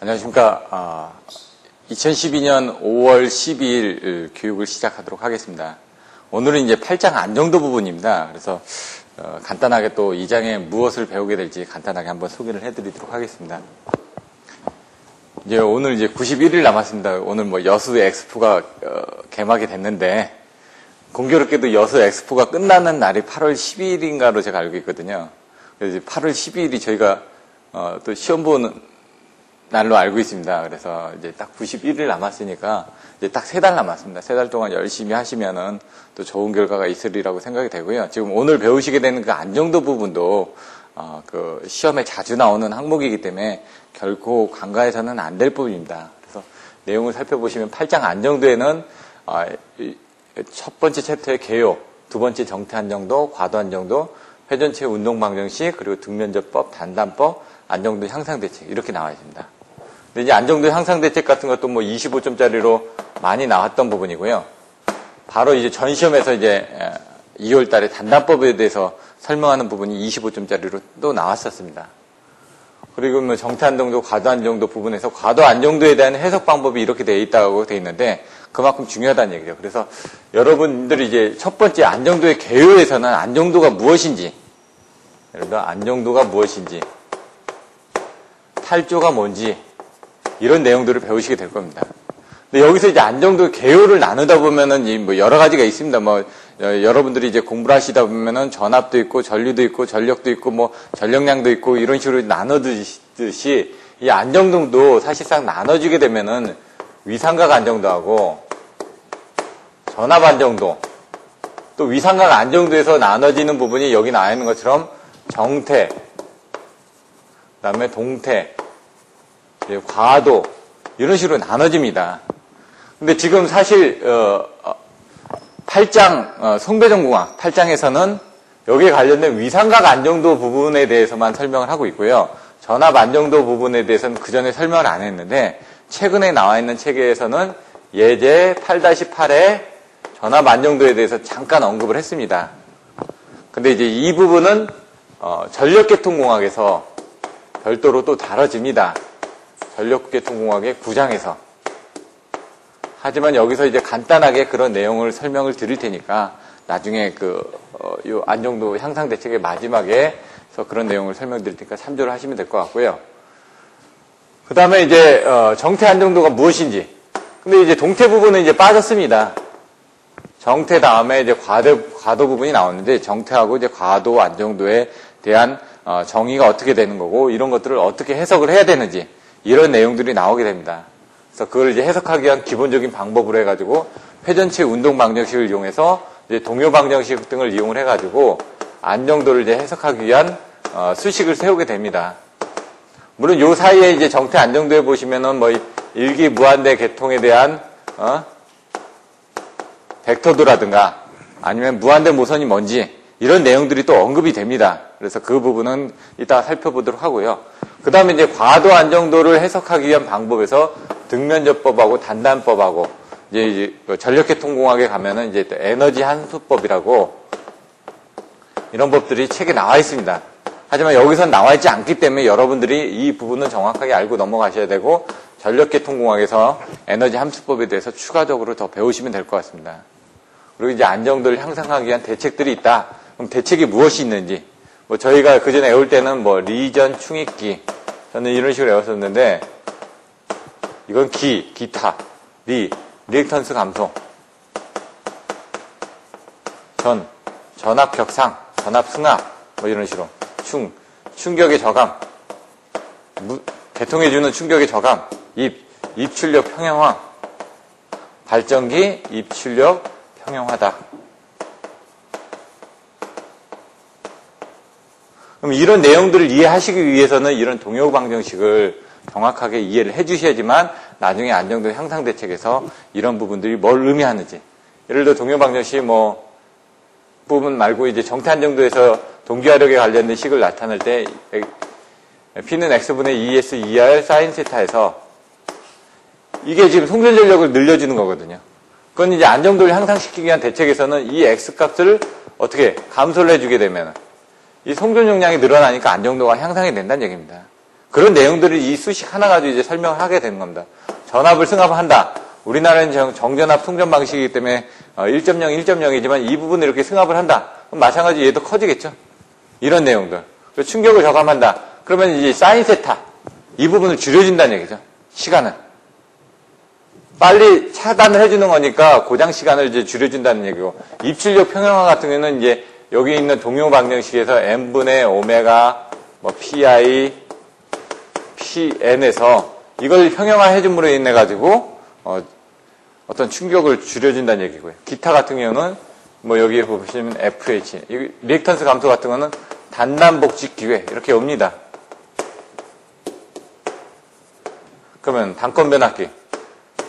안녕하십니까. 2012년 5월 12일 교육을 시작하도록 하겠습니다. 오늘은 이제 8장 안정도 부분입니다. 그래서 간단하게 또 2장에 무엇을 배우게 될지 간단하게 한번 소개를 해드리도록 하겠습니다. 이제 오늘 이제 91일 남았습니다. 오늘 뭐 여수 엑스포가 개막이 됐는데 공교롭게도 여수 엑스포가 끝나는 날이 8월 12일인가로 제가 알고 있거든요. 그래서 8월 12일이 저희가 또 시험 보는 날로 알고 있습니다. 그래서 이제 딱 91일 남았으니까 이제 딱 3달 남았습니다. 3달 동안 열심히 하시면은 또 좋은 결과가 있으리라고 생각이 되고요. 지금 오늘 배우시게 되는 그 안정도 부분도 그 시험에 자주 나오는 항목이기 때문에 결코 간과해서는 안 될 부분입니다. 그래서 내용을 살펴보시면 8장 안정도에는 첫 번째 챕터의 개요, 두 번째 정태 안정도, 과도 안정도, 회전체 운동 방정식, 그리고 등면접법, 단단법, 안정도 향상 대책 이렇게 나와 있습니다. 근데 이제 안정도 향상 대책 같은 것도 뭐 25점짜리로 많이 나왔던 부분이고요. 바로 이제 전 시험에서 이제 2월 달에 단단법에 대해서 설명하는 부분이 25점짜리로 또 나왔었습니다. 그리고 뭐 정태 안정도, 과도 안정도 부분에서 과도 안정도에 대한 해석 방법이 이렇게 되어 있다고 되어 있는데 그만큼 중요하다는 얘기죠. 그래서 여러분들이 이제 첫 번째 안정도의 개요에서는 안정도가 무엇인지, 예를 들어 안정도가 무엇인지, 탈조가 뭔지 이런 내용들을 배우시게 될 겁니다. 근데 여기서 이제 안정도 개요를 나누다 보면은 뭐 여러 가지가 있습니다. 뭐 여러분들이 이제 공부를 하시다 보면은 전압도 있고 전류도 있고 전력도 있고 뭐 전력량도 있고 이런 식으로 나눠듯이 이 안정도도 사실상 나눠지게 되면은 위상각 안정도하고 전압 안정도, 또 위상각 안정도에서 나눠지는 부분이 여기 나와 있는 것처럼 정태, 그다음에 동태, 과도 이런 식으로 나눠집니다. 근데 지금 사실 8장 송배전공학 8장에서는 여기에 관련된 위상각 안정도 부분에 대해서만 설명을 하고 있고요. 전압 안정도 부분에 대해서는 그 전에 설명을 안 했는데 최근에 나와 있는 책에서는 예제 8-8에 전압 안정도에 대해서 잠깐 언급을 했습니다. 근데 이제 이 부분은 전력계통공학에서 별도로 또 다뤄집니다. 전력계통공학의 9장에서. 하지만 여기서 이제 간단하게 그런 내용을 설명을 드릴 테니까 나중에 요 안정도 향상 대책의 마지막에서 그런 내용을 설명드릴 테니까 참조를 하시면 될 것 같고요. 그 다음에 이제 정태 안정도가 무엇인지. 근데 이제 동태 부분은 이제 빠졌습니다. 정태 다음에 이제 과도 부분이 나오는데 정태하고 이제 과도 안정도에 대한 정의가 어떻게 되는 거고 이런 것들을 어떻게 해석을 해야 되는지 이런 내용들이 나오게 됩니다. 그래서 그걸 이제 해석하기 위한 기본적인 방법으로 해가지고 회전체 운동 방정식을 이용해서 이제 동요 방정식 등을 이용을 해가지고 안정도를 이제 해석하기 위한 수식을 세우게 됩니다. 물론 요 사이에 이제 정태 안정도에 보시면은 뭐 일기 무한대 계통에 대한 벡터도라든가 아니면 무한대 모선이 뭔지 이런 내용들이 또 언급이 됩니다. 그래서 그 부분은 이따 살펴보도록 하고요. 그 다음에 이제 과도 안정도를 해석하기 위한 방법에서 등면접법하고 단단법하고 이제 전력계통공학에 가면은 이제 에너지 함수법이라고 이런 법들이 책에 나와 있습니다. 하지만 여기선 나와 있지 않기 때문에 여러분들이 이 부분은 정확하게 알고 넘어가셔야 되고 전력계통공학에서 에너지 함수법에 대해서 추가적으로 더 배우시면 될 것 같습니다. 그리고 이제 안정도를 향상하기 위한 대책들이 있다. 그럼 대책이 무엇이 있는지. 뭐 저희가 그전에 외울 때는 뭐 리전 충익기 저는 이런 식으로 외웠었는데 이건 기타, 리액턴스 감소, 전압 격상, 전압 승합 뭐 이런 식으로 충격의 저감, 계통해주는 충격의 저감, 입출력 평형화, 발전기 입출력 평형화다. 그럼 이런 내용들을 이해하시기 위해서는 이런 동요 방정식을 정확하게 이해를 해주셔야지만 나중에 안정도 향상 대책에서 이런 부분들이 뭘 의미하는지. 예를 들어 동요 방정식 뭐 부분 말고 이제 정태 안정도에서 동기화력에 관련된 식을 나타낼 때 P는 X분의 2S 2R 사인 세타에서 이게 지금 송전 전력을 늘려주는 거거든요. 그건 이제 안정도를 향상시키기 위한 대책에서는 이 X 값을 어떻게 감소를 해주게 되면 이 송전 용량이 늘어나니까 안정도가 향상이 된다는 얘기입니다. 그런 내용들을 이 수식 하나 가지고 이제 설명을 하게 되는 겁니다. 전압을 승합한다. 우리나라는 정전압 통전 방식이기 때문에 1.0, 1.0이지만 이 부분을 이렇게 승합을 한다. 그럼 마찬가지로 얘도 커지겠죠. 이런 내용들. 그리고 충격을 저감한다. 그러면 이제 사인 세타. 이 부분을 줄여준다는 얘기죠. 시간은. 빨리 차단을 해주는 거니까 고장 시간을 이제 줄여준다는 얘기고, 입출력 평형화 같은 경우는 이제 여기 있는 동요 방정식에서 n분의 오메가, pi, pn에서 이걸 평형화 해줌으로 인해 가지고 어떤 충격을 줄여준다는 얘기고요. 기타 같은 경우는 여기에 보시면 FH, 리액턴스 감소 같은 거는 단단복직 기회 이렇게 옵니다. 그러면 단건 변압기,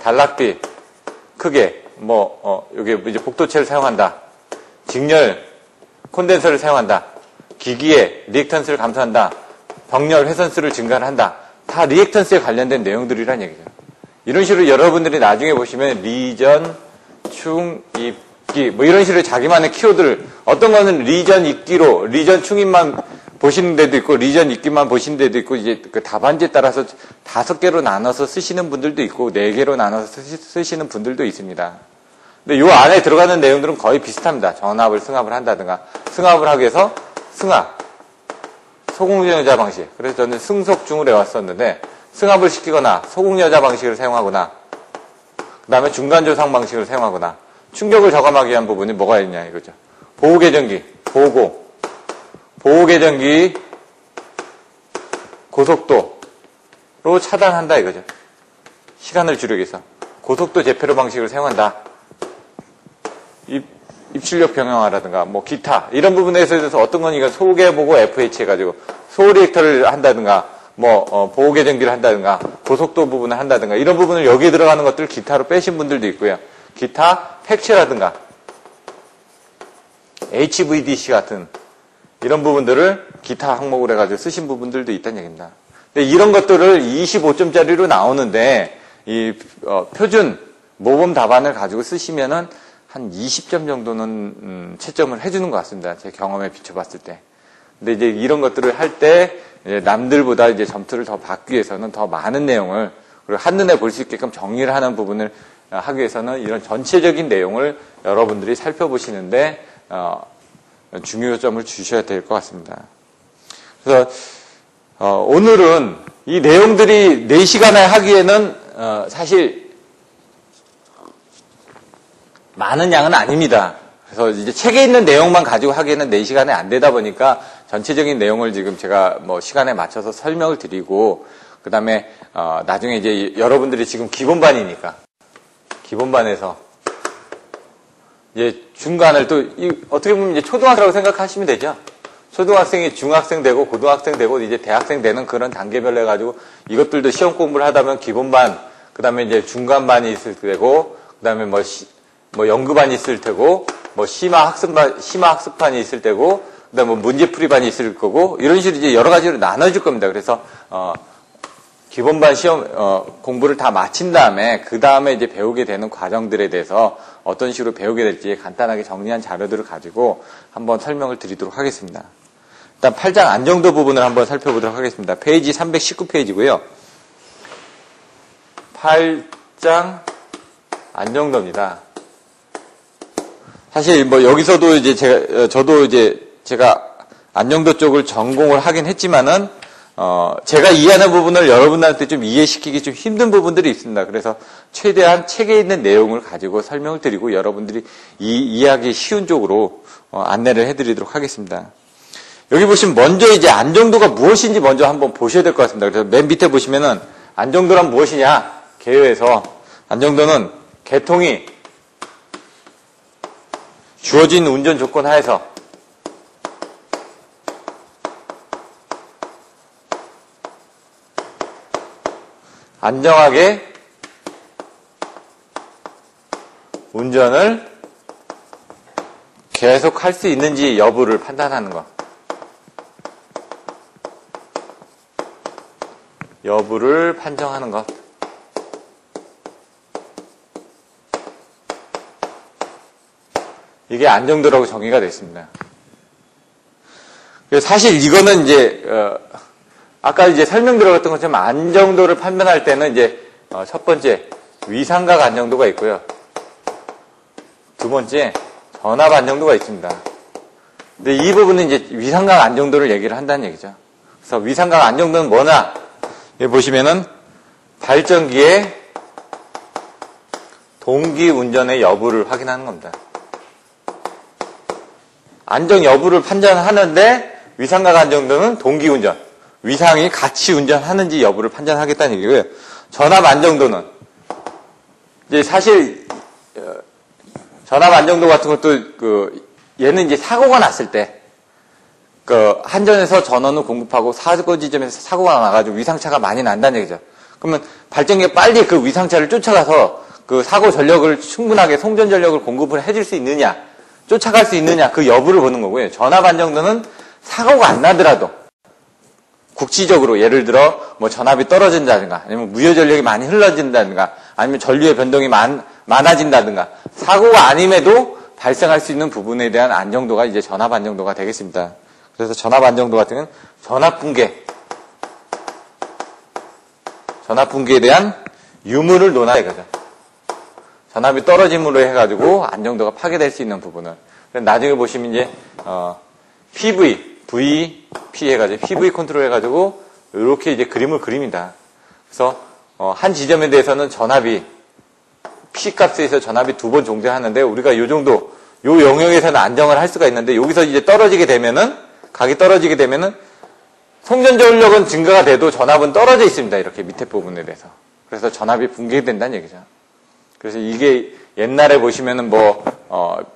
단락비, 크게 여기 이제 복도체를 사용한다. 직렬 콘덴서를 사용한다. 기기에 리액턴스를 감소한다. 병렬 회선수를 증가를 한다. 다 리액턴스에 관련된 내용들이란 얘기죠. 이런 식으로 여러분들이 나중에 보시면 리전, 충, 입기 이런 식으로 자기만의 키워드를, 어떤 거는 리전 입기로 리전 충입만 보시는 데도 있고 리전 입기만 보시는 데도 있고, 이제 그 답안지에 따라서 5개로 나눠서 쓰시는 분들도 있고 4개로 나눠서 쓰시는 분들도 있습니다. 근데 요 안에 들어가는 내용들은 거의 비슷합니다. 전압을 승합을 한다든가, 승합을 하기 위해서 승합, 소공여자 방식. 그래서 저는 승속중을 해왔었는데, 승합을 시키거나 소공여자 방식을 사용하거나, 그 다음에 중간조상 방식을 사용하거나, 충격을 저감하기 위한 부분이 뭐가 있냐 이거죠. 보호계전기, 보호계전기 고속도로 차단한다 이거죠. 시간을 줄이기 위해서 고속도 제페로 방식을 사용한다. 입출력 평형화라든가 기타 이런 부분에 대해서 어떤 건 이거 소개보고 FH 해가지고 소리액터를 한다든가 보호계전기를 한다든가 고속도 부분을 한다든가 이런 부분을 여기에 들어가는 것들 기타로 빼신 분들도 있고요. 기타 팩체라든가 HVDC 같은 이런 부분들을 기타 항목으로 해가지고 쓰신 부분들도 있다는 얘기입니다. 근데 이런 것들을 25점짜리로 나오는데 이 표준 모범 답안을 가지고 쓰시면은 한 20점 정도는 채점을 해주는 것 같습니다. 제 경험에 비춰봤을 때. 근데 이제 이런 것들을 할 때 남들보다 이제 점수를 더 받기 위해서는 더 많은 내용을, 그리고 한눈에 볼 수 있게끔 정리를 하는 부분을 하기 위해서는 이런 전체적인 내용을 여러분들이 살펴보시는데 중요점을 주셔야 될 것 같습니다. 그래서 오늘은 이 내용들이 4시간에 하기에는 사실 많은 양은 아닙니다. 그래서 이제 책에 있는 내용만 가지고 하기에는 4시간에 안 되다 보니까 전체적인 내용을 지금 제가 시간에 맞춰서 설명을 드리고, 그 다음에 나중에 이제 여러분들이 지금 기본반이니까 기본반에서 이제 중간을 또 어떻게 보면 이제 초등학생이라고 생각하시면 되죠. 초등학생이 중학생 되고 고등학생 되고 이제 대학생 되는 그런 단계별로 해가지고 이것들도 시험 공부를 하다 보면 기본반, 그 다음에 이제 중간반이 있을 테고, 그 다음에 연구반이 있을 테고, 심화 학습반이 있을 때고, 그 다음에 문제풀이반이 있을 거고, 이런 식으로 이제 여러 가지로 나눠줄 겁니다. 그래서, 기본반 시험, 공부를 다 마친 다음에, 그 다음에 이제 배우게 되는 과정들에 대해서 어떤 식으로 배우게 될지 간단하게 정리한 자료들을 가지고 한번 설명을 드리도록 하겠습니다. 일단 8장 안정도 부분을 한번 살펴보도록 하겠습니다. 페이지 319페이지고요. 8장 안정도입니다. 사실 여기서도 이제 저도 제가 안정도 쪽을 전공을 하긴 했지만은 제가 이해하는 부분을 여러분들한테 좀 이해시키기 좀 힘든 부분들이 있습니다. 그래서 최대한 책에 있는 내용을 가지고 설명을 드리고 여러분들이 이해하기 쉬운 쪽으로 안내를 해드리도록 하겠습니다. 여기 보시면 먼저 이제 안정도가 무엇인지 먼저 한번 보셔야 될 것 같습니다. 그래서 맨 밑에 보시면은 안정도란 무엇이냐? 개요에서 안정도는 계통이 주어진 운전 조건 하에서 안정하게 운전을 계속 할 수 있는지 여부를 판단하는 것. 여부를 판정하는 것. 이게 안정도라고 정의가 되어 있습니다. 사실 이거는 이제 아까 이제 설명 들어갔던 것처럼 안정도를 판단할 때는 이제 첫 번째 위상각 안정도가 있고요. 두 번째 전압 안정도가 있습니다. 근데 이 부분은 이제 위상각 안정도를 얘기를 한다는 얘기죠. 그래서 위상각 안정도는 뭐냐? 여기 보시면은 발전기의 동기 운전의 여부를 확인하는 겁니다. 안정 여부를 판단하는데 위상각 안정도는 동기 운전, 위상이 같이 운전하는지 여부를 판단하겠다는 얘기고요. 전압 안정도는 이제 사실 전압 안정도 같은 것도 얘는 이제 사고가 났을 때 한전에서 전원을 공급하고 사고 지점에서 사고가 나가지고 위상차가 많이 난다는 얘기죠. 그러면 발전기가 빨리 그 위상차를 쫓아가서 그 사고 전력을 충분하게 송전 전력을 공급을 해줄 수 있느냐, 쫓아갈 수 있느냐 그 여부를 보는 거고요. 전압 안정도는 사고가 안 나더라도 국지적으로 예를 들어 뭐 전압이 떨어진다든가 아니면 무효 전력이 많이 흘러진다든가 아니면 전류의 변동이 많아진다든가 사고가 아님에도 발생할 수 있는 부분에 대한 안정도가 이제 전압 안정도가 되겠습니다. 그래서 전압 안정도 같은 경우는 전압 붕괴에 대한 유무를 논하는 거죠. 전압이 떨어짐으로 해가지고 안정도가 파괴될 수 있는 부분을. 나중에 보시면 이제 VP 해가지고 PV 컨트롤 해가지고 이렇게 이제 그림을 그립니다. 그래서 한 지점에 대해서는 전압이 P 값에서 전압이 2번 존재하는데 우리가 요 정도 요 영역에서는 안정을 할 수가 있는데 여기서 이제 각이 떨어지게 되면은 송전 전력은 증가가 돼도 전압은 떨어져 있습니다. 이렇게 밑에 부분에 대해서. 그래서 전압이 붕괴된다는 얘기죠. 그래서 이게 옛날에 보시면은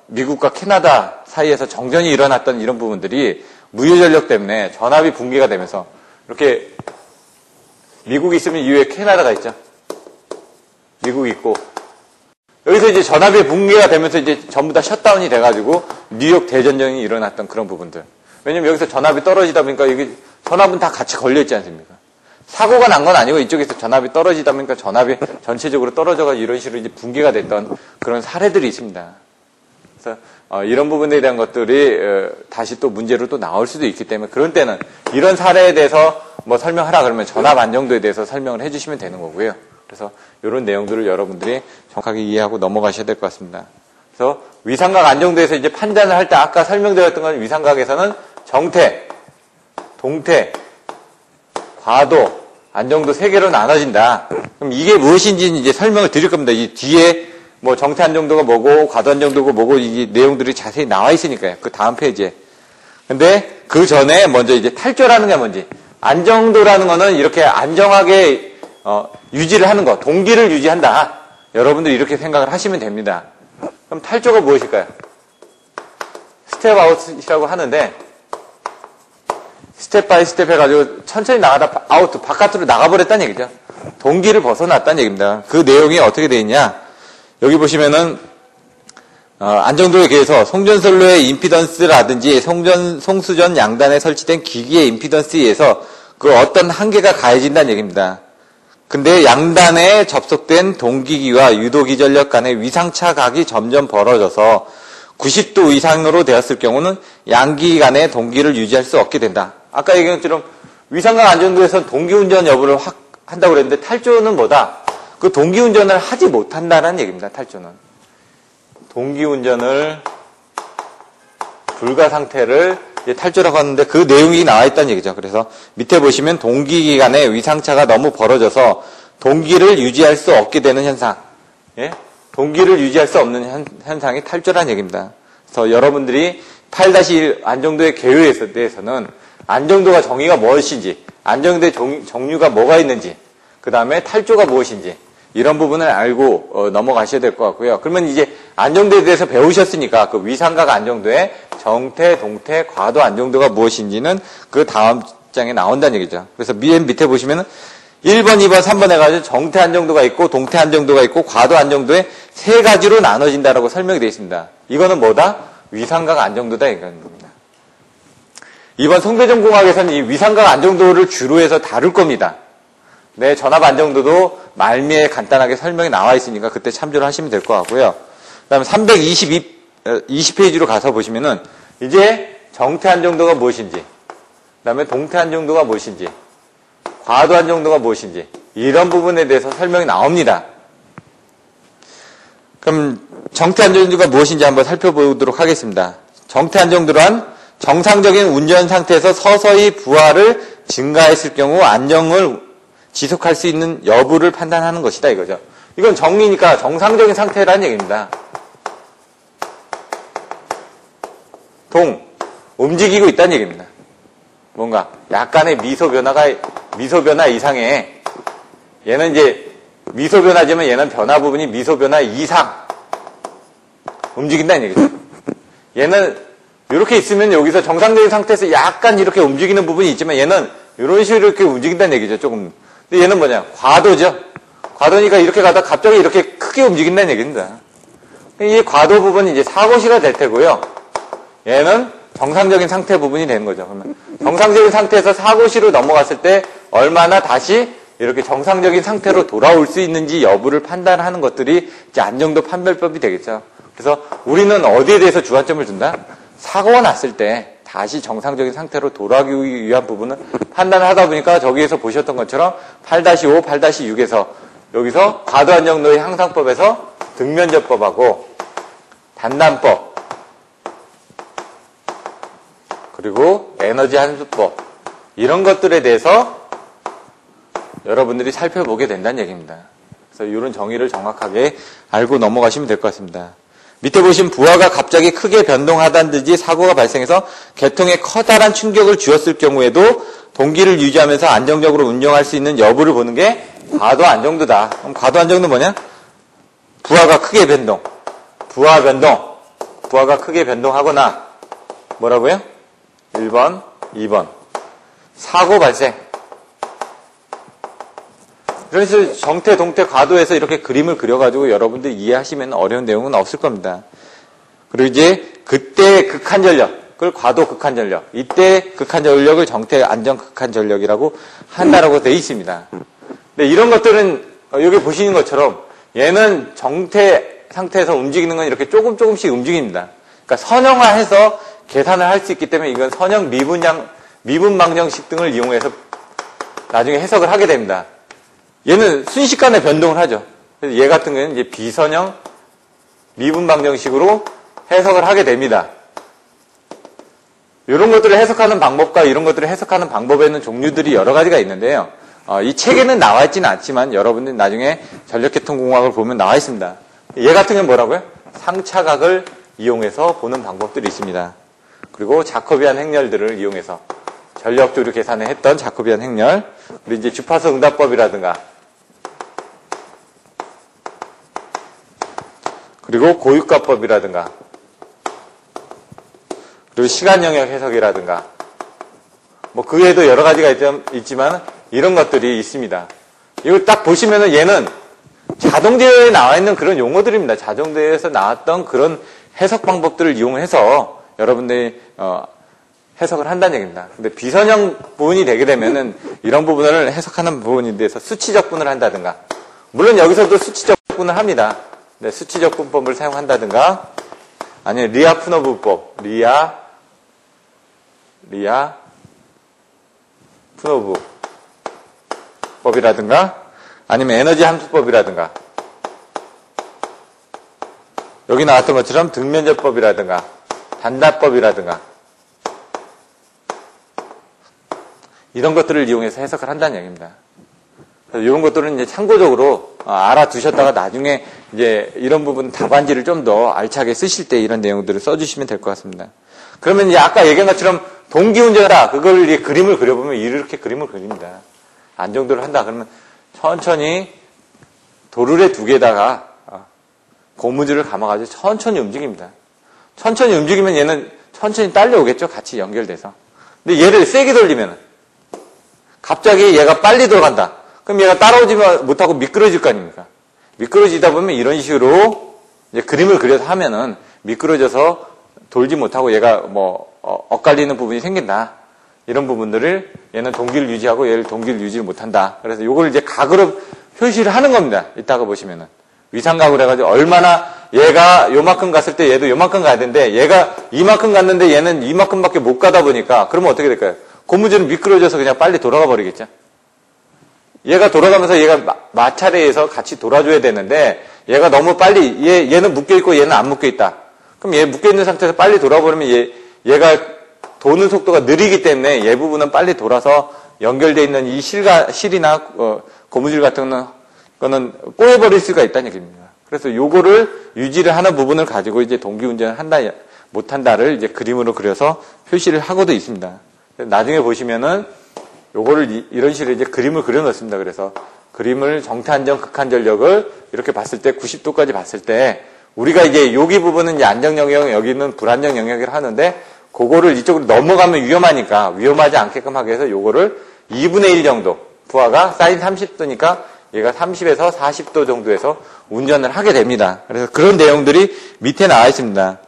미국과 캐나다 사이에서 정전이 일어났던 이런 부분들이 무효 전력 때문에 전압이 붕괴가 되면서 이렇게 미국이 있으면 이후에 캐나다가 있죠. 미국이 있고 여기서 이제 전압이 붕괴가 되면서 이제 전부 다 셧다운이 돼가지고 뉴욕 대전쟁이 일어났던 그런 부분들. 왜냐면 여기서 전압이 떨어지다 보니까 여기 전압은 다 같이 걸려있지 않습니까? 사고가 난 건 아니고 이쪽에서 전압이 떨어지다 보니까 전압이 전체적으로 떨어져가지고 이런 식으로 이제 붕괴가 됐던 그런 사례들이 있습니다. 그래서 이런 부분에 대한 것들이 다시 또 문제로 또 나올 수도 있기 때문에 그런 때는 이런 사례에 대해서 뭐 설명하라 그러면 전압 안정도에 대해서 설명을 해주시면 되는 거고요. 그래서 이런 내용들을 여러분들이 정확하게 이해하고 넘어가셔야 될 것 같습니다. 그래서 위상각 안정도에서 이제 판단을 할 때 아까 설명드렸던 건 위상각에서는 정태, 동태, 과도, 안정도 3개로 나눠진다. 그럼 이게 무엇인지 이제 설명을 드릴 겁니다. 이 뒤에 뭐 정태 안정도가 뭐고 과도 안정도가 뭐고 이 내용들이 자세히 나와 있으니까요. 그 다음 페이지에. 근데 그 전에 먼저 이제 탈조라는 게 뭔지. 안정도라는 거는 이렇게 안정하게 유지를 하는 거, 동기를 유지한다. 여러분들이 이렇게 생각을 하시면 됩니다. 그럼 탈조가 무엇일까요? 스텝 아웃이라고 하는데 스텝 바이 스텝 해가지고 천천히 나가다 아웃, 바깥으로 나가버렸다는 얘기죠. 동기를 벗어났다는 얘기입니다. 그 내용이 어떻게 되어 있냐. 여기 보시면은 안정도에 의해서 송전선로의 임피던스라든지 송수전 양단에 설치된 기기의 임피던스에 의해서 그 어떤 한계가 가해진다는 얘기입니다. 근데 양단에 접속된 동기기와 유도기 전력 간의 위상차 각이 점점 벌어져서 90도 이상으로 되었을 경우는 양기 간의 동기를 유지할 수 없게 된다. 아까 얘기한 것처럼 위상각 안정도에서는 동기운전 여부를 확 한다고 그랬는데 탈조는 뭐다? 그 동기운전을 하지 못한다는 얘기입니다. 탈조는. 동기운전을 불가 상태를 탈조라고 하는데 그 내용이 나와 있다는 얘기죠. 그래서 밑에 보시면 동기기 간의 위상차가 너무 벌어져서 동기를 유지할 수 없게 되는 현상. 예? 동기를 유지할 수 없는 현상이 탈조라는 얘기입니다. 그래서 여러분들이 8-1 안정도의 개요에 대해서는 안정도가 정의가 무엇인지, 안정도의 종류가 뭐가 있는지, 그 다음에 탈조가 무엇인지 이런 부분을 알고 넘어가셔야 될 것 같고요. 그러면 이제 안정도에 대해서 배우셨으니까 그 위상각 안정도의 정태, 동태, 과도 안정도가 무엇인지는 그 다음 장에 나온다는 얘기죠. 그래서 맨 밑에 보시면은 1번, 2번, 3번 해가지고 정태 안정도가 있고 동태 안정도가 있고 과도 안정도의 3가지로 나눠진다라고 설명이 되어 있습니다. 이거는 뭐다? 위상각 안정도다 이런 겁니다. 이번 송대전공학에서는 이 위상각 안정도를 주로 해서 다룰 겁니다. 네, 전압 안정도도 말미에 간단하게 설명이 나와 있으니까 그때 참조를 하시면 될 것 같고요. 그 다음에 20페이지로 가서 보시면은 이제 정태 안정도가 무엇인지, 그 다음에 동태 안정도가 무엇인지, 과도 안정도가 무엇인지 이런 부분에 대해서 설명이 나옵니다. 그럼 정태 안정도가 무엇인지 한번 살펴보도록 하겠습니다. 정태 안정도란 정상적인 운전 상태에서 서서히 부하를 증가했을 경우 안정을 지속할 수 있는 여부를 판단하는 것이다 이거죠. 이건 정리니까 정상적인 상태라는 얘기입니다. 움직이고 있다는 얘기입니다. 뭔가 약간의 미소 변화 이상의, 얘는 이제 미소 변화지만 얘는 변화 부분이 미소 변화 이상 움직인다는 얘기죠. 얘는 이렇게 있으면 여기서 정상적인 상태에서 약간 이렇게 움직이는 부분이 있지만 얘는 이런 식으로 이렇게 움직인다는 얘기죠. 조금. 근데 얘는 뭐냐? 과도죠. 과도니까 이렇게 가다 갑자기 이렇게 크게 움직인다는 얘기입니다. 이 과도 부분이 이제 사고시가 될 테고요. 얘는 정상적인 상태 부분이 되는 거죠. 그러면 정상적인 상태에서 사고시로 넘어갔을 때 얼마나 다시 이렇게 정상적인 상태로 돌아올 수 있는지 여부를 판단하는 것들이 이제 안정도 판별법이 되겠죠. 그래서 우리는 어디에 대해서 주안점을 둔다? 사고가 났을 때 다시 정상적인 상태로 돌아오기 위한 부분은 판단을 하다 보니까 저기에서 보셨던 것처럼 8-5, 8-6에서 여기서 과도 안정도의 향상법에서 등면접법하고 단단법 그리고 에너지 함수법 이런 것들에 대해서 여러분들이 살펴보게 된다는 얘기입니다. 그래서 이런 정의를 정확하게 알고 넘어가시면 될 것 같습니다. 밑에 보신 부하가 갑자기 크게 변동하다는 듯이 사고가 발생해서 계통에 커다란 충격을 주었을 경우에도 동기를 유지하면서 안정적으로 운영할 수 있는 여부를 보는 게 과도 안정도다. 그럼 과도 안정도 뭐냐? 부하가 크게 변동. 부하 변동. 부하가 크게 변동하거나 뭐라고요? 1번, 2번. 사고 발생. 그래서 정태, 동태, 과도에서 이렇게 그림을 그려가지고 여러분들 이해하시면 어려운 내용은 없을 겁니다. 그리고 이제 그때 극한 전력을 과도 극한 전력, 이때 극한 전력을 정태 안정 극한 전력이라고 한다라고 되어 있습니다. 근데 이런 것들은 여기 보시는 것처럼 얘는 정태 상태에서 움직이는 건 이렇게 조금씩 움직입니다. 그러니까 선형화해서 계산을 할 수 있기 때문에 이건 선형 미분 방정식 등을 이용해서 나중에 해석을 하게 됩니다. 얘는 순식간에 변동을 하죠. 그래서 얘 같은 경우는 이제 비선형 미분 방정식으로 해석을 하게 됩니다. 이런 것들을 해석하는 방법과 이런 것들을 해석하는 방법에는 종류들이 여러 가지가 있는데요. 이 책에는 나와 있지는 않지만 여러분들 나중에 전력계통공학을 보면 나와 있습니다. 얘 같은 경우는 뭐라고요? 상차각을 이용해서 보는 방법들이 있습니다. 그리고 자코비안 행렬들을 이용해서 전력조류 계산을 했던 자코비안 행렬, 그리고 이제 주파수 응답법이라든가, 그리고 고유가법이라든가, 그리고 시간 영역 해석이라든가, 뭐 그 외에도 여러 가지가 있지만 이런 것들이 있습니다. 이거 딱 보시면은 얘는 자동대회에 나와 있는 그런 용어들입니다. 자동대회에서 나왔던 그런 해석 방법들을 이용해서 여러분들이 해석을 한다는 얘기입니다. 근데 비선형 부분이 되게 되면은 이런 부분을 해석하는 부분에 대해서 수치적분을 한다든가, 물론 여기서도 수치적분을 합니다. 네, 수치적분법을 사용한다든가, 아니면 리아-푸노브법, 푸노브 법이라든가, 아니면 에너지 함수법이라든가, 여기 나왔던 것처럼 등면접법이라든가, 단답법이라든가, 이런 것들을 이용해서 해석을 한다는 얘기입니다. 그래서 이런 것들은 이제 참고적으로 알아두셨다가 나중에 이제 이런 부분 답안지를 좀 더 알차게 쓰실 때 이런 내용들을 써주시면 될 것 같습니다. 그러면 이제 아까 얘기한 것처럼 동기운전이다. 그걸 이제 그림을 그려보면 이렇게 그림을 그립니다. 안정도를 한다. 그러면 천천히 도르래 두 개에다가 고무줄을 감아가지고 천천히 움직입니다. 천천히 움직이면 얘는 천천히 딸려오겠죠. 같이 연결돼서. 근데 얘를 세게 돌리면 갑자기 얘가 빨리 돌아간다. 그럼 얘가 따라오지 못하고 미끄러질 거 아닙니까? 미끄러지다 보면 이런 식으로 이제 그림을 그려서 하면은 미끄러져서 돌지 못하고 얘가 엇갈리는 부분이 생긴다. 이런 부분들을 얘는 동기를 유지하고 얘를 동기를 유지를 못한다. 그래서 요걸 이제 각으로 표시를 하는 겁니다. 이따가 보시면은. 위상각으로 해가지고 얼마나 얘가 요만큼 갔을 때 얘도 요만큼 가야 되는데 얘가 이만큼 갔는데 얘는 이만큼밖에 못 가다 보니까 그러면 어떻게 될까요? 고무줄은 미끄러져서 그냥 빨리 돌아가 버리겠죠. 얘가 돌아가면서 얘가 마찰에 의해서 같이 돌아줘야 되는데 얘가 너무 빨리 얘는 묶여있고 얘는 안 묶여있다. 그럼 얘 묶여있는 상태에서 빨리 돌아버리면 얘가 도는 속도가 느리기 때문에 얘 부분은 빨리 돌아서 연결되어 있는 이 실이나 고무줄 같은 거는 꼬여버릴 수가 있다는 얘기입니다. 그래서 요거를 유지를 하는 부분을 가지고 이제 동기운전을 한다, 못한다를 이제 그림으로 그려서 표시를 하고도 있습니다. 나중에 보시면은 요거를 이런 식으로 이제 그림을 그려 놓습니다. 그래서 그림을 정태안정, 극한전력을 이렇게 봤을 때 90도까지 봤을 때 우리가 이제 여기 부분은 이제 안정 영역, 여기는 불안정 영역이라 하는데 그거를 이쪽으로 넘어가면 위험하니까 위험하지 않게끔 하기 위해서 요거를 2분의 1 정도 부하가 사인 30도니까 얘가 30에서 40도 정도에서 운전을 하게 됩니다. 그래서 그런 내용들이 밑에 나와 있습니다.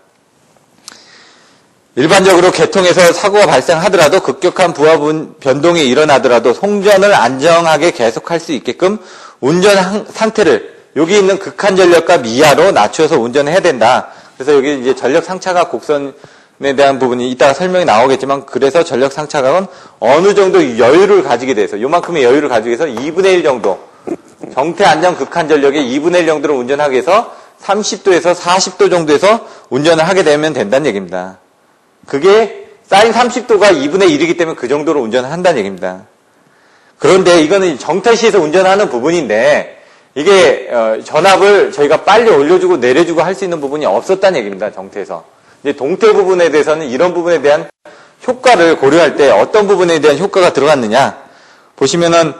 일반적으로 계통에서 사고가 발생하더라도 급격한 부하 변동이 일어나더라도 송전을 안정하게 계속할 수 있게끔 운전 상태를 여기 있는 극한 전력값 이하로 낮춰서 운전을 해야 된다. 그래서 여기 이제 전력 상차각 곡선에 대한 부분이 이따가 설명이 나오겠지만 그래서 전력 상차각은 어느 정도 여유를 가지게 돼서 요만큼의 여유를 가지기 위해서 2분의 1 정도 정태 안정 극한 전력의 2분의 1 정도로 운전하기 위해서 30도에서 40도 정도에서 운전을 하게 되면 된다는 얘기입니다. 그게 사인 30도가 2분의 1이기 때문에 그 정도로 운전을 한다는 얘기입니다. 그런데 이거는 정태시에서 운전하는 부분인데 이게 전압을 저희가 빨리 올려주고 내려주고 할 수 있는 부분이 없었다는 얘기입니다. 정태에서. 이제 동태 부분에 대해서는 이런 부분에 대한 효과를 고려할 때 어떤 부분에 대한 효과가 들어갔느냐 보시면은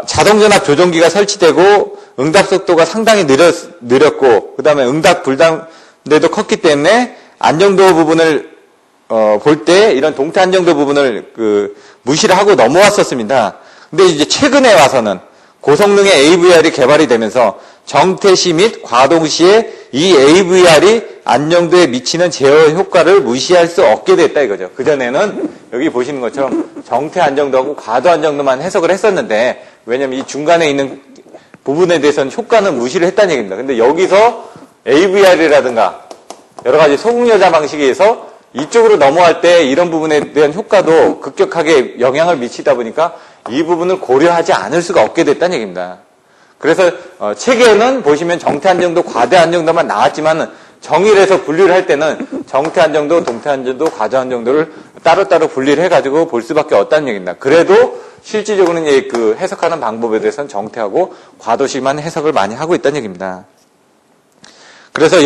자동전압 조정기가 설치되고 응답 속도가 상당히 느렸고 그 다음에 응답 불담대도 컸기 때문에 안정도 부분을 볼 때 이런 동태 안정도 부분을 무시를 하고 넘어왔었습니다. 근데 이제 최근에 와서는 고성능의 AVR이 개발이 되면서 정태시 및 과동시에 이 AVR이 안정도에 미치는 제어 효과를 무시할 수 없게 됐다 이거죠. 그전에는 여기 보시는 것처럼 정태 안정도하고 과도 안정도만 해석을 했었는데 왜냐면 이 중간에 있는 부분에 대해서는 효과는 무시를 했다는 얘기입니다. 근데 여기서 AVR이라든가 여러 가지 소극여자 방식에 의해서 이쪽으로 넘어갈 때 이런 부분에 대한 효과도 급격하게 영향을 미치다 보니까 이 부분을 고려하지 않을 수가 없게 됐다는 얘기입니다. 그래서 책에는 보시면 정태 안정도, 과대 안정도만 나왔지만 정의를 분류를 할 때는 정태 안정도, 동태 안정도, 과도 안정도를 따로따로 분리를 해가지고 볼 수밖에 없다는 얘기입니다. 그래도 실질적으로는 해석하는 방법에 대해서는 정태하고 과도식만 해석을 많이 하고 있다는 얘기입니다. 그래서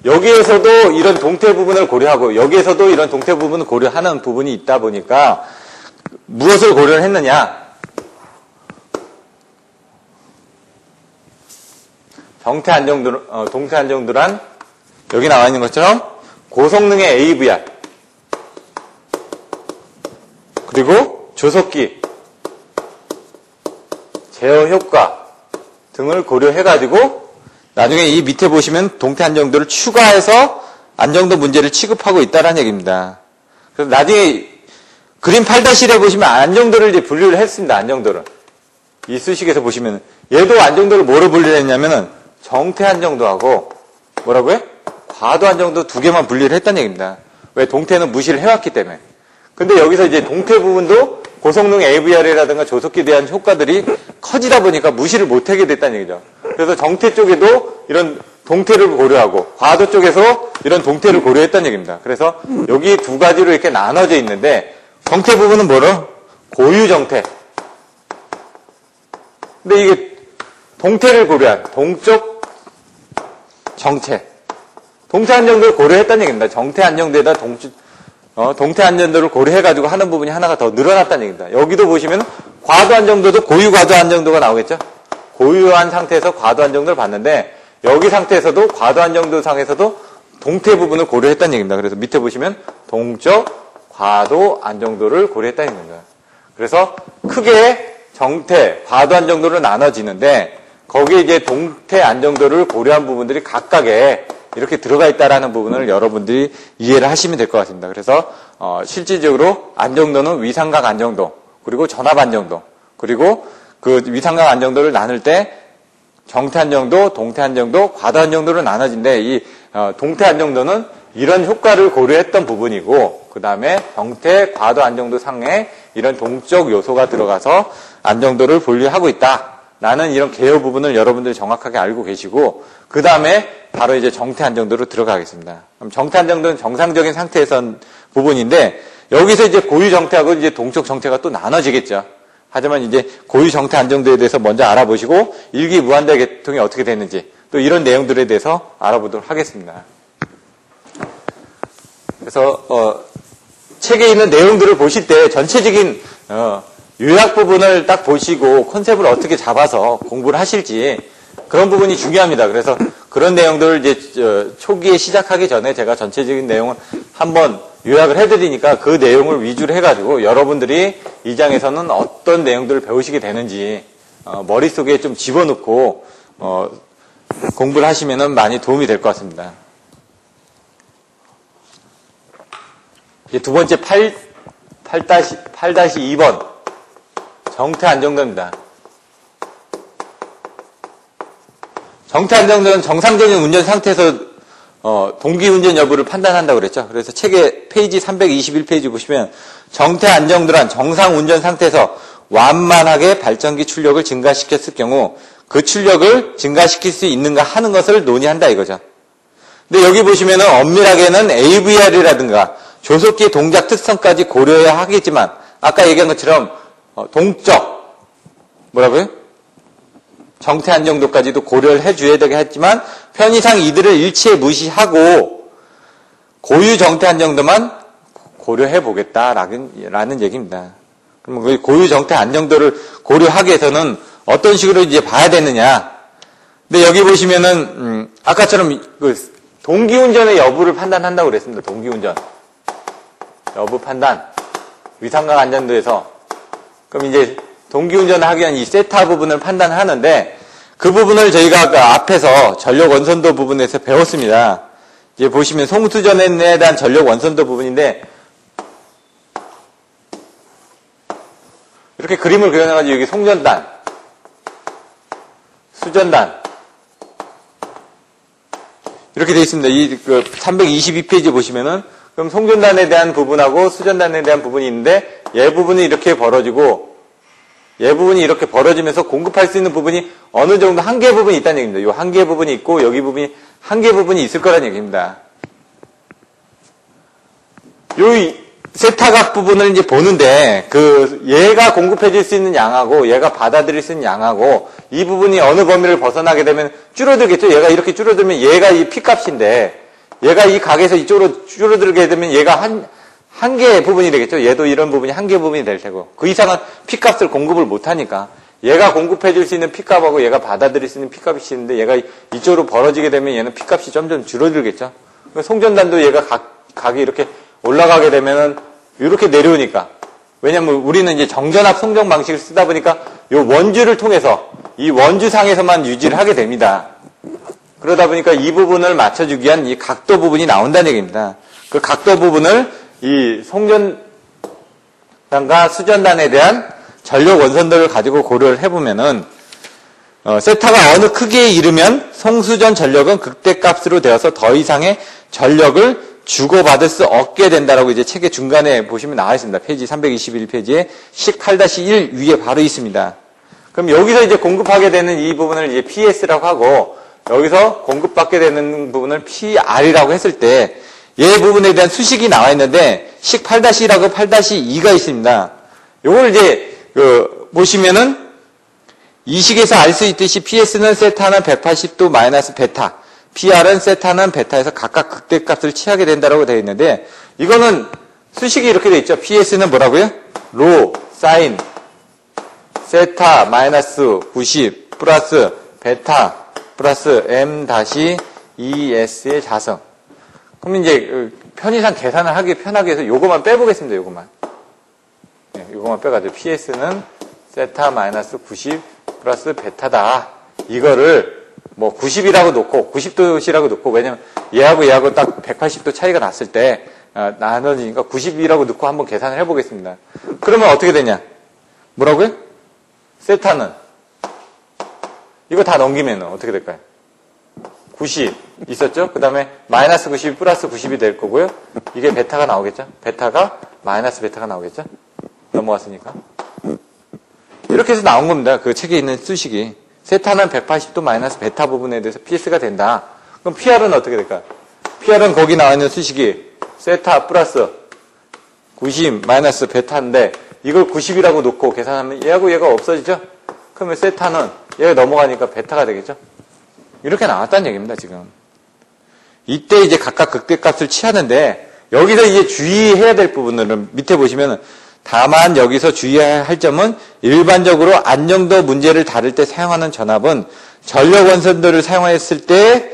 여기에서도 이런 동태 부분을 고려하고 여기에서도 이런 동태 부분을 고려하는 부분이 있다 보니까 무엇을 고려를 했느냐? 정태 안정도, 동태 안정도란 여기 나와 있는 것처럼 고성능의 AVR 그리고 조속기, 제어 효과 등을 고려해가지고 나중에 이 밑에 보시면 동태 안정도를 추가해서 안정도 문제를 취급하고 있다는 얘기입니다. 그래서 나중에 그림 8-1에 보시면 안정도를 이제 분류를 했습니다. 안정도를. 이 수식에서 보시면 얘도 안정도를 뭐로 분류를 했냐면은 정태 안정도하고 뭐라고요? 과도 안정도 두 개만 분리를 했다는 얘기입니다. 왜? 동태는 무시를 해왔기 때문에. 근데 여기서 이제 동태 부분도 고성능 AVR이라든가 조속기에 대한 효과들이 커지다 보니까 무시를 못하게 됐다는 얘기죠. 그래서 정태 쪽에도 이런 동태를 고려하고 과도 쪽에서 이런 동태를 고려했다는 얘기입니다. 그래서 여기 두 가지로 이렇게 나눠져 있는데 정태 부분은 뭐로? 고유 정태. 근데 이게 동태를 고려한 동쪽 정체. 동태 안정도를 고려했다는 얘기입니다. 정태 안정도에다 동태 안정도를 고려해가지고 하는 부분이 하나가 더 늘어났다는 얘기입니다. 여기도 보시면 과도 안정도도 고유 과도 안정도가 나오겠죠? 고유한 상태에서 과도 안정도를 봤는데 여기 상태에서도 과도 안정도 상에서도 동태 부분을 고려했다는 얘기입니다. 그래서 밑에 보시면 동적 과도 안정도를 고려했다는 얘기입니다. 그래서 크게 정태, 과도 안정도로 나눠지는데 거기에 이제 동태 안정도를 고려한 부분들이 각각에 이렇게 들어가 있다라는 부분을 여러분들이 이해를 하시면 될 것 같습니다. 그래서 실질적으로 안정도는 위상각 안정도, 그리고 전압 안정도, 그리고 그 위상각 안정도를 나눌 때 정태 안정도, 동태 안정도, 과도 안정도로 나눠진데 이 동태 안정도는 이런 효과를 고려했던 부분이고 그 다음에 정태, 과도 안정도 상의 이런 동적 요소가 들어가서 안정도를 분류하고 있다. 라는 이런 개요 부분을 여러분들이 정확하게 알고 계시고, 그 다음에 바로 이제 정태 안정도로 들어가겠습니다. 그럼 정태 안정도는 정상적인 상태에선 부분인데, 여기서 이제 고유 정태하고 이제 동적 정태가 또 나눠지겠죠. 하지만 이제 고유 정태 안정도에 대해서 먼저 알아보시고, 일기 무한대 계통이 어떻게 되는지, 또 이런 내용들에 대해서 알아보도록 하겠습니다. 그래서, 책에 있는 내용들을 보실 때 전체적인, 요약 부분을 딱 보시고 컨셉을 어떻게 잡아서 공부를 하실지 그런 부분이 중요합니다. 그래서 그런 내용들을 이제 초기에 시작하기 전에 제가 전체적인 내용을 한번 요약을 해드리니까 그 내용을 위주로 해가지고 여러분들이 이 장에서는 어떤 내용들을 배우시게 되는지 머릿속에 좀 집어넣고 공부를 하시면은 많이 도움이 될 것 같습니다. 이제 두 번째 8-2번 정태 안정도입니다. 정태 안정도는 정상적인 운전 상태에서 동기 운전 여부를 판단한다고 그랬죠. 그래서 책의 페이지 321페이지 보시면 정태 안정도란 정상 운전 상태에서 완만하게 발전기 출력을 증가시켰을 경우 그 출력을 증가시킬 수 있는가 하는 것을 논의한다 이거죠. 근데 여기 보시면은 엄밀하게는 AVR이라든가 조속기 동작 특성까지 고려해야 하겠지만 아까 얘기한 것처럼 동적 뭐라고요? 정태 안정도까지도 고려를 해줘야 되겠지만 편의상 이들을 일체 무시하고 고유 정태 안정도만 고려해 보겠다라는 얘기입니다. 그럼 그 고유 정태 안정도를 고려하기 위해서는 어떤 식으로 이제 봐야 되느냐? 근데 여기 보시면은 아까처럼 그 동기운전의 여부를 판단한다고 그랬습니다. 동기운전 여부 판단 위상각 안정도에서 그럼 이제 동기운전을 하기 위한 이 세타 부분을 판단하는데 그 부분을 저희가 아까 앞에서 전력 원선도 부분에서 배웠습니다. 이제 보시면 송수전에 대한 전력 원선도 부분인데 이렇게 그림을 그려놔가지고 여기 송전단, 수전단 이렇게 되어 있습니다. 이 322페이지 보시면은 그럼 송전단에 대한 부분하고 수전단에 대한 부분이 있는데 얘 부분이 이렇게 벌어지고 얘 부분이 이렇게 벌어지면서 공급할 수 있는 부분이 어느 정도 한계 부분이 있다는 얘기입니다. 이 한계 부분이 있고 여기 부분이 한계 부분이 있을 거라는 얘기입니다. 요 세타각 부분을 이제 보는데 얘가 공급해 줄 수 있는 양하고 얘가 받아들일 수 있는 양하고 이 부분이 어느 범위를 벗어나게 되면 줄어들겠죠. 얘가 이렇게 줄어들면 얘가 이 P값인데 얘가 이 각에서 이쪽으로 줄어들게 되면 얘가 한계 부분이 되겠죠. 얘도 이런 부분이 한계 부분이 될 테고 그 이상은 P값을 공급을 못하니까 얘가 공급해 줄 수 있는 P값하고 얘가 받아들일 수 있는 P값이 있는데 얘가 이쪽으로 벌어지게 되면 얘는 P값이 점점 줄어들겠죠. 송전단도 얘가 각이 이렇게 올라가게 되면은 이렇게 내려오니까 왜냐면 우리는 이제 정전압 송정 방식을 쓰다 보니까 이 원주를 통해서 이 원주상에서만 유지를 하게 됩니다. 그러다 보니까 이 부분을 맞춰주기 위한 이 각도 부분이 나온다는 얘기입니다. 그 각도 부분을 이 송전단과 수전단에 대한 전력 원선도를 가지고 고려를 해보면은 세타가 어느 크기에 이르면 송수전 전력은 극대값으로 되어서 더 이상의 전력을 주고받을 수 없게 된다라고 이제 책의 중간에 보시면 나와 있습니다. 페이지 321페이지에 식 8-1 위에 바로 있습니다. 그럼 여기서 이제 공급하게 되는 이 부분을 이제 PS라고 하고 여기서 공급받게 되는 부분을 PR이라고 했을 때 얘 부분에 대한 수식이 나와 있는데 식 8-1하고 8-2가 있습니다. 요걸 이제 보시면은 이 식에서 알 수 있듯이 PS는 세타는 180도 마이너스 베타, PR은 세타는 베타에서 각각 극대값을 취하게 된다고 되어 있는데 이거는 수식이 이렇게 되어 있죠. PS는 뭐라고요? 로, 사인, 세타 마이너스 90 플러스 베타 플러스 M-ES의 자성. 그럼 이제 편의상 계산을 하기 편하게 해서 요것만 빼보겠습니다. 요것만. 네, 요것만 빼가지고 PS는 세타 마이너스 90 플러스 베타다. 이거를 뭐 90이라고 놓고 90도시라고 놓고 왜냐면 얘하고 딱 180도 차이가 났을 때 나눠지니까 90이라고 놓고 한번 계산을 해보겠습니다. 그러면 어떻게 되냐? 뭐라고요? 세타는 이거 다 넘기면 어떻게 될까요? 90 있었죠? 그 다음에 마이너스 90 플러스 90이 될 거고요. 이게 베타가 나오겠죠? 베타가 마이너스 베타가 나오겠죠? 넘어갔으니까. 이렇게 해서 나온 겁니다. 그 책에 있는 수식이. 세타는 180도 마이너스 베타 부분에 대해서 PS가 된다. 그럼 PR은 어떻게 될까? PR은 거기 나와 있는 수식이 세타 플러스 90 마이너스 베타인데 이걸 90이라고 놓고 계산하면 얘하고 얘가 없어지죠? 그러면 세타는 얘가 넘어가니까 베타가 되겠죠? 이렇게 나왔다는 얘기입니다, 지금. 이때 이제 각각 극대값을 취하는데 여기서 이제 주의해야 될 부분들은 밑에 보시면은 다만 여기서 주의해야 할 점은 일반적으로 안정도 문제를 다룰 때 사용하는 전압은 전력 원선도를 사용했을 때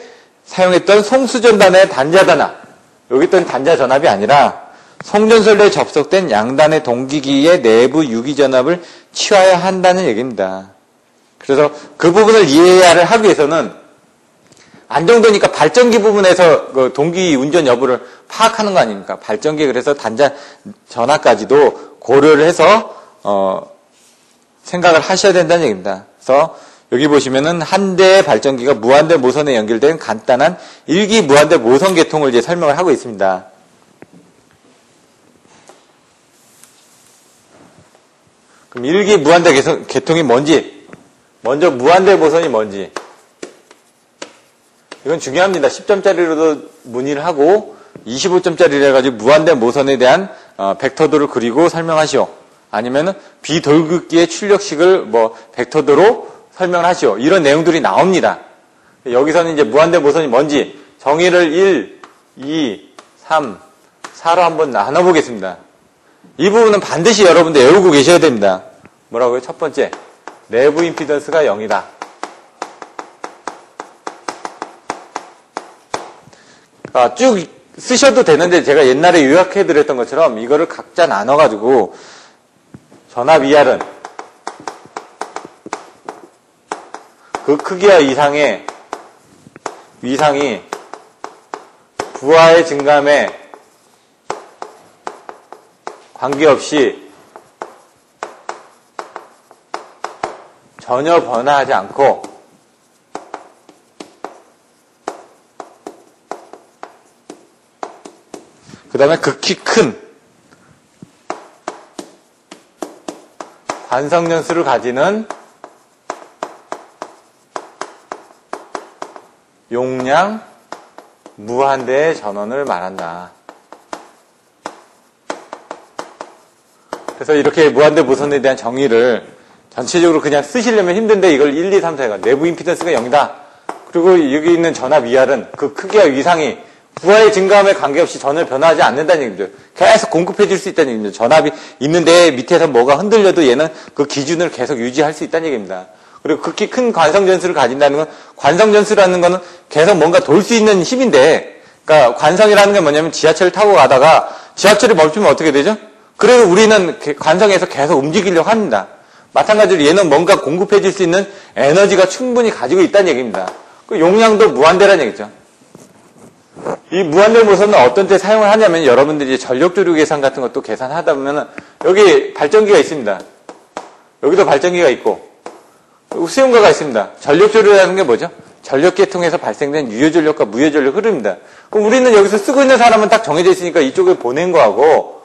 사용했던 송수전단의 단자전압, 여기 있던 단자 전압이 아니라 송전선로에 접속된 양단의 동기기의 내부 유기전압을 취하여야 한다는 얘기입니다. 그래서 그 부분을 이해를 하기 위해서는 안정도니까 발전기 부분에서 그 동기 운전 여부를 파악하는 거 아닙니까? 발전기 그래서 단자 전압까지도 고려를 해서 생각을 하셔야 된다는 얘기입니다. 그래서 여기 보시면은 한 대의 발전기가 무한대 모선에 연결된 간단한 일기 무한대 모선 계통을 이제 설명을 하고 있습니다. 그럼 일기 무한대 계통이 뭔지, 먼저 무한대 모선이 뭔지, 이건 중요합니다. 10점짜리로도 문의를 하고 25점짜리를 해가지고 무한대 모선에 대한 벡터도를 그리고 설명하시오. 아니면은 비돌극기의 출력식을 벡터도로 설명을 하시오. 이런 내용들이 나옵니다. 여기서는 이제 무한대 모선이 뭔지 정의를 1, 2, 3, 4로 한번 나눠보겠습니다. 이 부분은 반드시 여러분들 외우고 계셔야 됩니다. 뭐라고요? 첫 번째, 내부 임피던스가 0이다. 쭉 쓰셔도 되는데 제가 옛날에 요약해드렸던 것처럼 이거를 각자 나눠가지고 전압 ER은 그 크기와 이상의 위상이 부하의 증감에 관계없이 전혀 변화하지 않고 그 다음에 극히 큰 관성연수를 가지는 용량 무한대의 전원을 말한다. 그래서 이렇게 무한대 모선에 대한 정의를 전체적으로 그냥 쓰시려면 힘든데 이걸 1, 2, 3, 4가 내부 임피던스가 0이다. 그리고 여기 있는 전압 ER은 그 크기와 위상이 부하의 증감에 관계없이 전혀 변화하지 않는다는 얘기죠. 계속 공급해 줄 수 있다는 얘기죠. 전압이 있는데 밑에서 뭐가 흔들려도 얘는 그 기준을 계속 유지할 수 있다는 얘기입니다. 그리고 극히 큰 관성전수를 가진다는 건, 관성전수라는 거는 계속 뭔가 돌 수 있는 힘인데, 그러니까 관성이라는 게 뭐냐면 지하철을 타고 가다가 지하철이 멈추면 어떻게 되죠? 그래도 우리는 관성에서 계속 움직이려고 합니다. 마찬가지로 얘는 뭔가 공급해 줄 수 있는 에너지가 충분히 가지고 있다는 얘기입니다. 그 용량도 무한대라는 얘기죠. 이 무한대 모선은 어떤 때 사용을 하냐면 여러분들이 전력조류 계산 같은 것도 계산하다 보면은 여기 발전기가 있습니다. 여기도 발전기가 있고 수용가가 있습니다. 전력조류라는 게 뭐죠? 전력계통에서 발생된 유효전력과 무효전력 흐름입니다. 그럼 우리는 여기서 쓰고 있는 사람은 딱 정해져 있으니까 이쪽에 보낸 거하고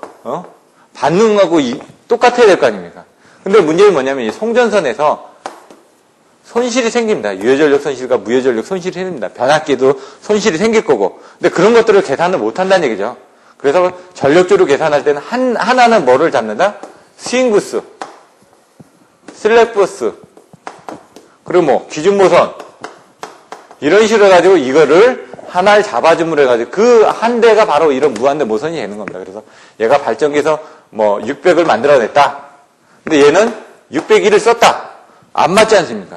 받는 거하고 똑같아야 될 거 아닙니까? 근데 문제는 뭐냐면 이 송전선에서 손실이 생깁니다. 유효전력 손실과 무효전력 손실이 생깁니다. 변압기도 손실이 생길 거고. 근데 그런 것들을 계산을 못 한다는 얘기죠. 그래서 전력조류 계산할 때는 하나는 뭐를 잡는다? 스윙부스, 슬랙부스, 그리고 기준모선. 이런 식으로 해가지고 이거를 하나를 잡아줌으로 해가지고 그 한 대가 바로 이런 무한대 모선이 되는 겁니다. 그래서 얘가 발전기에서 600을 만들어냈다. 근데 얘는 601을 썼다. 안 맞지 않습니까?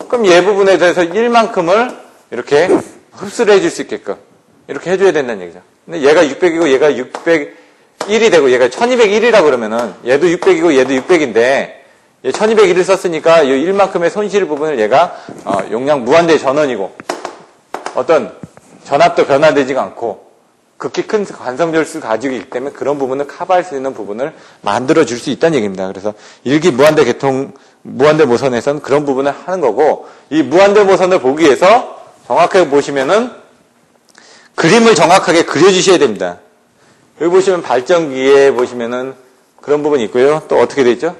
그럼 얘 부분에 대해서 1만큼을 이렇게 흡수를 해줄 수 있게끔 이렇게 해줘야 된다는 얘기죠. 근데 얘가 600이고 얘가 601이 되고 얘가 1201이라 그러면은 얘도 600이고 얘도 600인데 얘 1201을 썼으니까 이 1만큼의 손실 부분을 얘가 용량 무한대 전원이고 어떤 전압도 변화되지가 않고 극히 큰 관성절수 가지고 있기 때문에 그런 부분을 커버할 수 있는 부분을 만들어 줄 수 있다는 얘기입니다. 그래서 일기 무한대 계통 무한대 모선에서는 그런 부분을 하는 거고 이 무한대 모선을 보기 위해서 정확하게 보시면은 그림을 정확하게 그려주셔야 됩니다. 여기 보시면 발전기에 보시면은 그런 부분이 있고요. 또 어떻게 돼 있죠?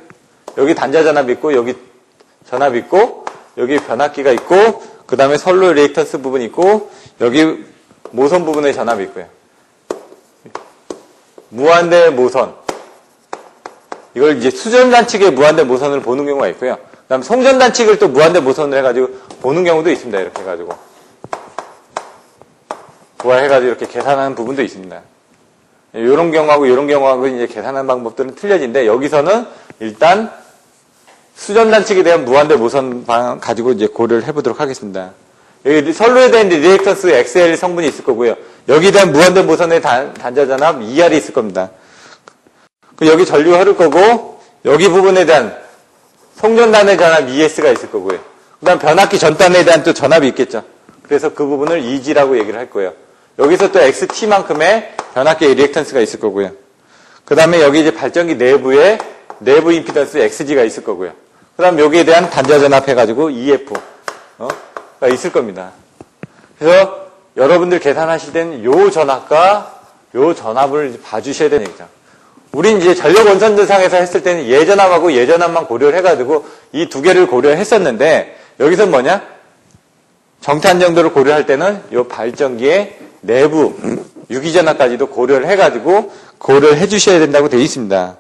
여기 단자 전압이 있고, 여기 전압이 있고, 여기 변압기가 있고, 그 다음에 선로 리액턴스 부분이 있고, 여기 모선 부분에 전압이 있고요. 무한대 모선. 이걸 이제 수전단측의 무한대 모선을 보는 경우가 있고요. 그 다음에 송전단측을 또 무한대 모선을 해가지고 보는 경우도 있습니다. 이렇게 해가지고. 부하해가지고 이렇게 계산하는 부분도 있습니다. 이런 경우하고 이런 경우하고 이제 계산하는 방법들은 틀려진데, 여기서는 일단 수전단측에 대한 무한대 모선 방향 가지고 이제 고려를 해보도록 하겠습니다. 여기 선로에 대한 리액턴스 XL 성분이 있을 거고요. 여기에 대한 무한대 모선의 단자 전압 ER이 있을 겁니다. 여기 전류가 흐를 거고, 여기 부분에 대한 송전단의 전압 ES가 있을 거고요. 그 다음 변압기 전단에 대한 또 전압이 있겠죠. 그래서 그 부분을 EG라고 얘기를 할 거예요. 여기서 또 XT만큼의 변압기의 리액턴스가 있을 거고요. 그 다음에 여기 이제 발전기 내부에 내부 임피던스 XG가 있을 거고요. 그 다음 여기에 대한 단자 전압 해가지고 EF가 있을 겁니다. 그래서 여러분들 계산하실 때는 요 전압과 요 전압을 봐주셔야 되는 얘기죠. 우린 이제 전력 원선도상에서 했을 때는 예전압하고 예전압만 고려를 해가지고 이 두 개를 고려했었는데, 여기서 뭐냐? 정탄 정도를 고려할 때는 요 발전기의 내부 유기전압까지도 고려를 해가지고 고려를 해주셔야 된다고 되어 있습니다.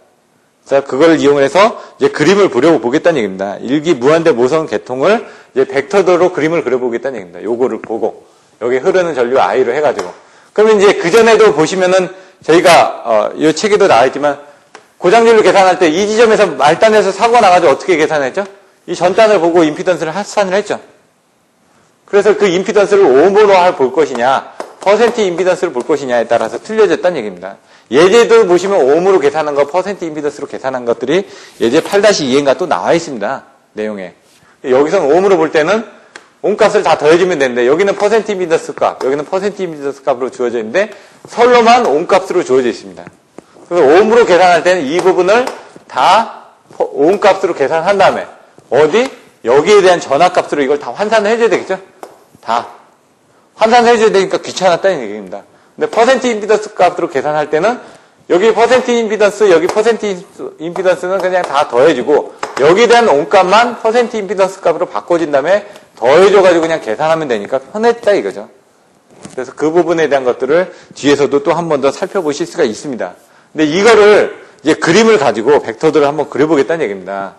그래서 그걸 이용해서 이제 그림을 그려보겠다는 얘기입니다. 일기 무한대 모선 계통을 이제 벡터도로 그림을 그려보겠다는 얘기입니다. 요거를 보고 여기 흐르는 전류 I로 해가지고. 그러면 이제 그 전에도 보시면은 저희가 이 책에도 나와 있지만 고장률 계산할 때 이 지점에서 말단에서 사고가 나가지고 어떻게 계산했죠? 이 전단을 보고 임피던스를 합산을 했죠. 그래서 그 임피던스를 옴으로 볼 것이냐, 퍼센트 임피던스를 볼 것이냐에 따라서 틀려졌다는 얘기입니다. 예제도 보시면 옴으로 계산한 거, 퍼센트 임피던스로 계산한 것들이 예제 8-2인가 또 나와 있습니다. 내용에. 여기서는 옴으로 볼 때는 옴값을 다 더해주면 되는데, 여기는 퍼센트 임피던스 값, 여기는 퍼센트 임피던스 값으로 주어져 있는데, 선로만 옴값으로 주어져 있습니다. 그래서 옴으로 계산할 때는 이 부분을 다 옴값으로 계산한 다음에, 어디? 여기에 대한 전압값으로 이걸 다 환산을 해줘야 되겠죠? 다. 환산을 해줘야 되니까 귀찮았다는 얘기입니다. 근데 퍼센트 임피던스 값으로 계산할 때는 여기 퍼센트 임피던스, 여기 퍼센트 임피던스는 그냥 다 더해주고, 여기에 대한 옴값만 퍼센트 임피던스 값으로 바꿔준 다음에 더해줘가지고 그냥 계산하면 되니까 편했다 이거죠. 그래서 그 부분에 대한 것들을 뒤에서도 또 한 번 더 살펴보실 수가 있습니다. 근데 이거를 이제 그림을 가지고 벡터들을 한번 그려보겠다는 얘기입니다.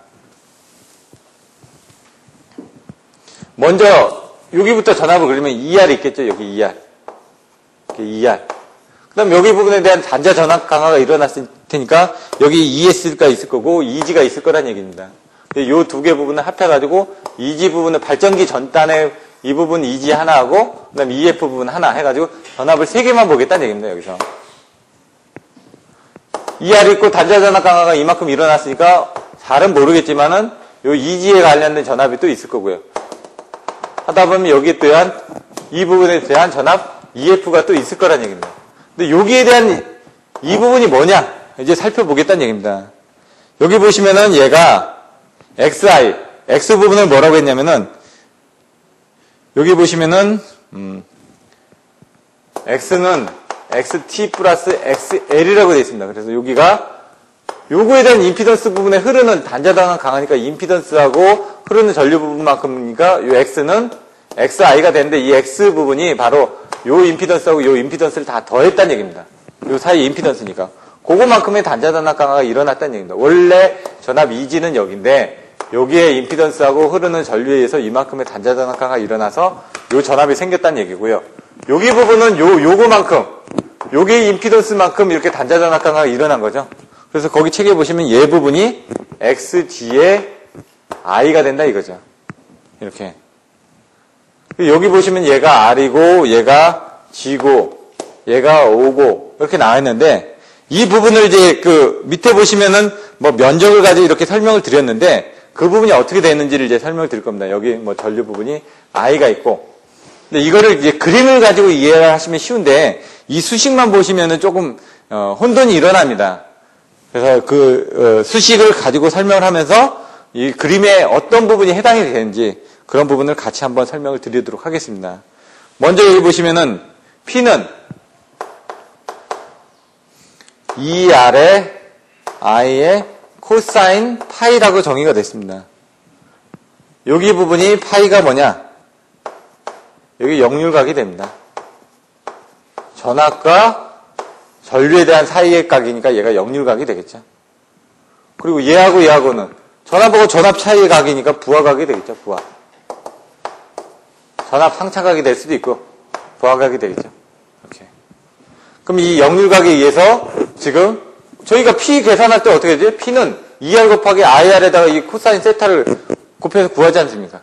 먼저 여기부터 전압을 그리면 ER 있겠죠. 여기 ER. ER. 그 다음 여기 부분에 대한 단자 전압 강화가 일어났을 테니까 여기 ES가 있을 거고 EG가 있을 거란 얘기입니다. 이 두 개 부분을 합해가지고 EG 부분은 발전기 전단에 이 부분 EG 하나 하고 그 다음 EF 부분 하나 해가지고 전압을 3개만 보겠다는 얘기입니다. 여기서. ER 있고 단자 전압 강화가 이만큼 일어났으니까 잘은 모르겠지만은 요 EG에 관련된 전압이 또 있을 거고요. 하다 보면 여기에 또한 이 부분에 대한 전압 EF가 또 있을 거란 얘기입니다. 근데 여기에 대한 이 부분이 뭐냐? 이제 살펴보겠다는 얘기입니다. 여기 보시면은 얘가 XI, X 부분을 뭐라고 했냐면은 여기 보시면은 X는 XT 플러스 XL이라고 되어 있습니다. 그래서 여기가 요거에 대한 임피던스 부분에 흐르는 단자 전압 강하니까 임피던스하고 흐르는 전류 부분만큼이니까 요 X는 XI가 되는데 이 X 부분이 바로 요 임피던스하고 요 임피던스를 다 더했다는 얘기입니다. 요 사이 임피던스니까. 그거만큼의 단자 전압 강화가 일어났다는 얘기입니다. 원래 전압 EG는 여기인데 여기에 임피던스하고 흐르는 전류에 의해서 이만큼의 단자 전압 강화가 일어나서 요 전압이 생겼다는 얘기고요. 여기 부분은 요거만큼, 여기 임피던스만큼 이렇게 단자 전압 강화가 일어난 거죠. 그래서 거기 책에 보시면 얘 부분이 XG의 I가 된다 이거죠. 이렇게. 여기 보시면 얘가 R이고, 얘가 G고, 얘가 O고, 이렇게 나와 있는데, 이 부분을 이제 그 밑에 보시면은 뭐 면적을 가지고 이렇게 설명을 드렸는데, 그 부분이 어떻게 되는지를 이제 설명을 드릴 겁니다. 여기 뭐 전류 부분이 I가 있고. 근데 이거를 이제 그림을 가지고 이해를 하시면 쉬운데, 이 수식만 보시면은 조금, 혼돈이 일어납니다. 그래서 그, 수식을 가지고 설명을 하면서 이 그림에 어떤 부분이 해당이 되는지 그런 부분을 같이 한번 설명을 드리도록 하겠습니다. 먼저 여기 보시면은 P는 ER에 i의 코사인 파이라고 정의가 됐습니다. 여기 부분이 파이가 뭐냐? 여기 역률각이 됩니다. 전압과 전류에 대한 사이의 각이니까 얘가 역률각이 되겠죠. 그리고 얘하고 얘하고는 전압하고 전압 차이의 각이니까 부하각이 되겠죠. 부하. 전압 상차각이 될 수도 있고 부하각이 되겠죠. 이렇게. 그럼 이 역률각에 의해서 지금 저희가 P 계산할 때 어떻게 되지? P는 2R 곱하기 IR에다가 이 코사인 세타를 곱해서 구하지 않습니까?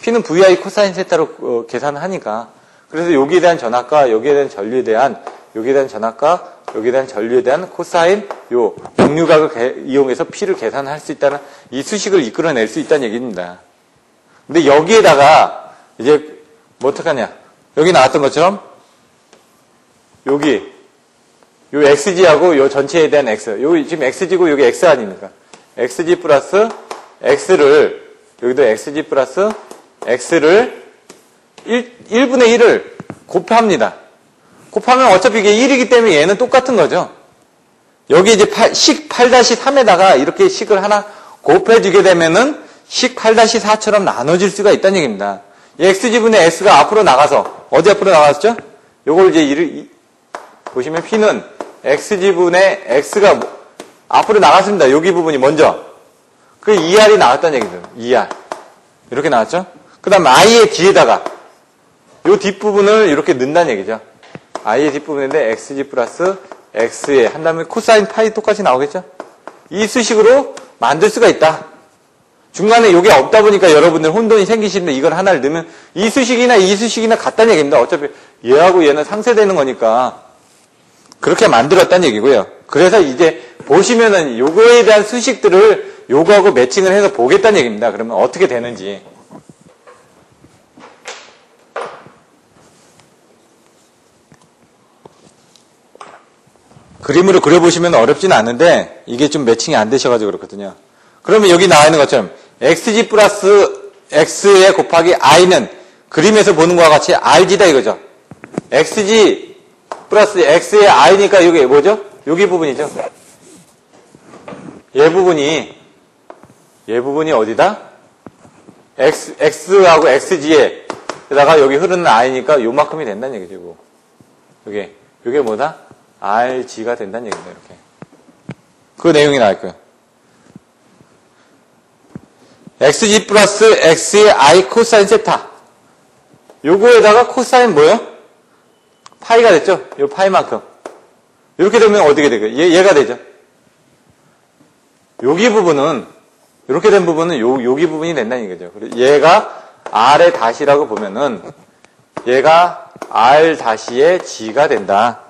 P는 VI 코사인 세타로 계산을 하니까. 그래서 여기에 대한 전압과 여기에 대한 전류에 대한 여기에 대한 전압과 여기에 대한 전류에 대한 코사인 요 역률각을 이용해서 P를 계산할 수 있다는 이 수식을 이끌어낼 수 있다는 얘기입니다. 근데 여기에다가 이제 뭐 어떡하냐? 여기 나왔던 것처럼 여기 요 XG하고 요 전체에 대한 X. 여기 지금 XG고 여기 X 아닙니까? XG 플러스 X를 여기도 XG 플러스 X를 1분의 1을 곱합니다. 곱하면 어차피 이게 1이기 때문에 얘는 똑같은 거죠. 여기 이제 식 8-3에다가 이렇게 식을 하나 곱해주게 되면은 식 8-4처럼 나눠질 수가 있다는 얘기입니다. 이 XG분의 S가 앞으로 나가서, 어디 앞으로 나갔죠? 요걸 이제 보시면 P는 XG분의 X가 앞으로 나갔습니다. 여기 부분이 먼저. 그 2R이 나왔다는 얘기죠. 2R. 이렇게 나왔죠? 그 다음 I의 뒤에다가 요 뒷부분을 이렇게 넣는다는 얘기죠. I의 뒷부분인데 XG 플러스 X에 한 다음에 코사인 파이 똑같이 나오겠죠? 이 수식으로 만들 수가 있다. 중간에 요게 없다 보니까 여러분들 혼돈이 생기시는데 이걸 하나를 넣으면 이 수식이나 같다는 얘기입니다. 어차피 얘하고 얘는 상쇄되는 거니까 그렇게 만들었다는 얘기고요. 그래서 이제 보시면은 요거에 대한 수식들을 요거하고 매칭을 해서 보겠다는 얘기입니다. 그러면 어떻게 되는지. 그림으로 그려보시면 어렵지는 않은데 이게 좀 매칭이 안 되셔가지고 그렇거든요. 그러면 여기 나와 있는 것처럼 XG 플러스 X에 곱하기 I는 그림에서 보는 것과 같이 RG다 이거죠. XG 플러스 X에 I니까 여기 뭐죠? 여기 부분이죠. 얘 부분이 어디다? X하고 XG에다가 여기 흐르는 I니까 요만큼이 된다는 얘기죠. 요게 뭐다? RG가 된다는 얘기입니다. 이렇게. 그 내용이 나올 거예요. XG 플러스 X의 I 코사인 세타. 요거에다가 코사인 뭐예요? 파이가 됐죠? 요 파이만큼. 이렇게 되면 어떻게 되고요? 얘가 되죠? 여기 부분은, 이렇게 된 부분은 여기 부분이 된다는 얘기죠. 그리고 얘가 R의 다시라고 보면은, 얘가 R 다시의 G가 된다.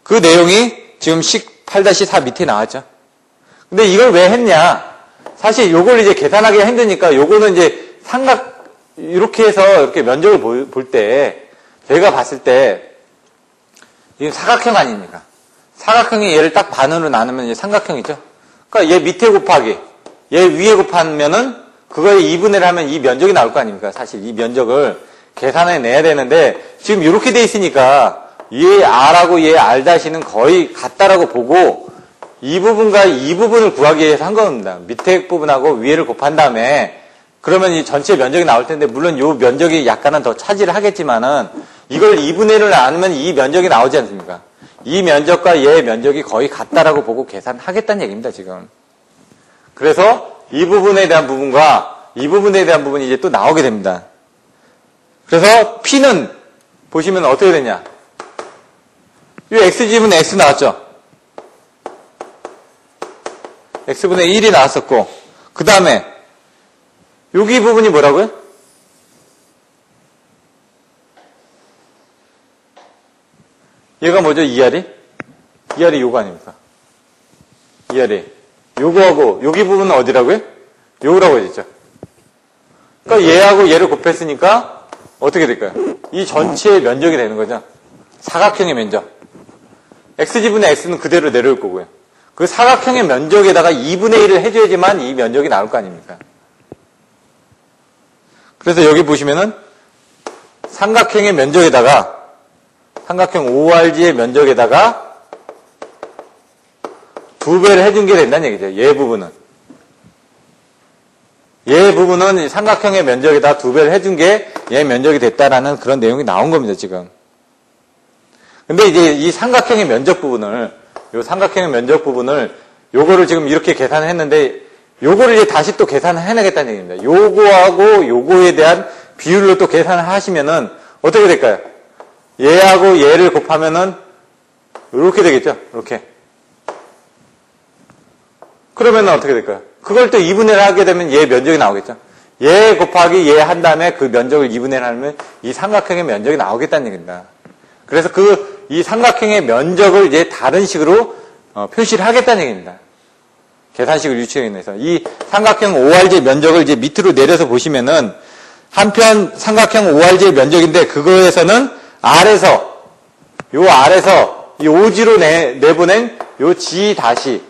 그 내용이 지금 식 8-4 밑에 나왔죠. 근데 이걸 왜 했냐? 사실 요걸 이제 계산하기가 힘드니까 요거는 이제 이렇게 해서 이렇게 면적을 볼 때, 저희가 봤을 때, 이게 사각형 아닙니까? 사각형이 얘를 딱 반으로 나누면 이제 삼각형이죠. 그러니까 얘 밑에 곱하기, 얘 위에 곱하면은 그거에 2분의 1 하면 이 면적이 나올 거 아닙니까? 사실 이 면적을 계산해 내야 되는데 지금 이렇게 돼 있으니까 얘 R하고 얘 R-는 거의 같다라고 보고 이 부분과 이 부분을 구하기 위해서 한 겁니다. 밑에 부분하고 위에를 곱한 다음에 그러면 이 전체 면적이 나올 텐데 물론 이 면적이 약간은 더 차지를 하겠지만은 이걸 2분의 1을 나누면 이 면적이 나오지 않습니까? 이 면적과 얘의 면적이 거의 같다라고 보고 계산하겠다는 얘기입니다, 지금. 그래서 이 부분에 대한 부분과 이 부분에 대한 부분이 이제 또 나오게 됩니다. 그래서 P는 보시면 어떻게 되냐? 이 XG분의 X 나왔죠? X분의 1이 나왔었고, 그 다음에 여기 부분이 뭐라고요? 얘가 뭐죠? 2R이? 2R이 요거 아닙니까? 2R이. 요거하고 여기 부분은 어디라고요? 요거라고 해야겠죠. 그러니까 얘하고 얘를 곱했으니까 어떻게 될까요? 이 전체의 면적이 되는 거죠. 사각형의 면적. XG분의 X는 그대로 내려올 거고요. 그 사각형의 면적에다가 2분의 1을 해줘야지만 이 면적이 나올 거 아닙니까? 그래서 여기 보시면은 삼각형의 면적에다가 삼각형 ORG의 면적에다가 2배를 해준 게 된다는 얘기죠. 얘 부분은. 얘 부분은 삼각형의 면적에다 2배를 해준 게 얘 면적이 됐다라는 그런 내용이 나온 겁니다, 지금. 근데 이제 이 삼각형의 면적 부분을, 요 삼각형의 면적 부분을, 요거를 지금 이렇게 계산을 했는데, 요거를 이제 다시 또 계산을 해내겠다는 얘기입니다. 요거하고 요거에 대한 비율로 또 계산을 하시면은, 어떻게 될까요? 얘하고 얘를 곱하면은, 이렇게 되겠죠? 이렇게. 그러면은 어떻게 될까요? 그걸 또 2분의 1 하게 되면 얘 면적이 나오겠죠? 얘 곱하기 얘 한 다음에 그 면적을 2분의 1 하면 이 삼각형의 면적이 나오겠다는 얘기입니다. 그래서 이 삼각형의 면적을 이제 다른 식으로 표시를 하겠다는 얘기입니다. 계산식을 유추하기 위해서. 이 삼각형 ORJ 면적을 이제 밑으로 내려서 보시면은 한편 삼각형 ORJ 면적인데 그거에서는 아래서 이 OG로 내보낸 요 G 다시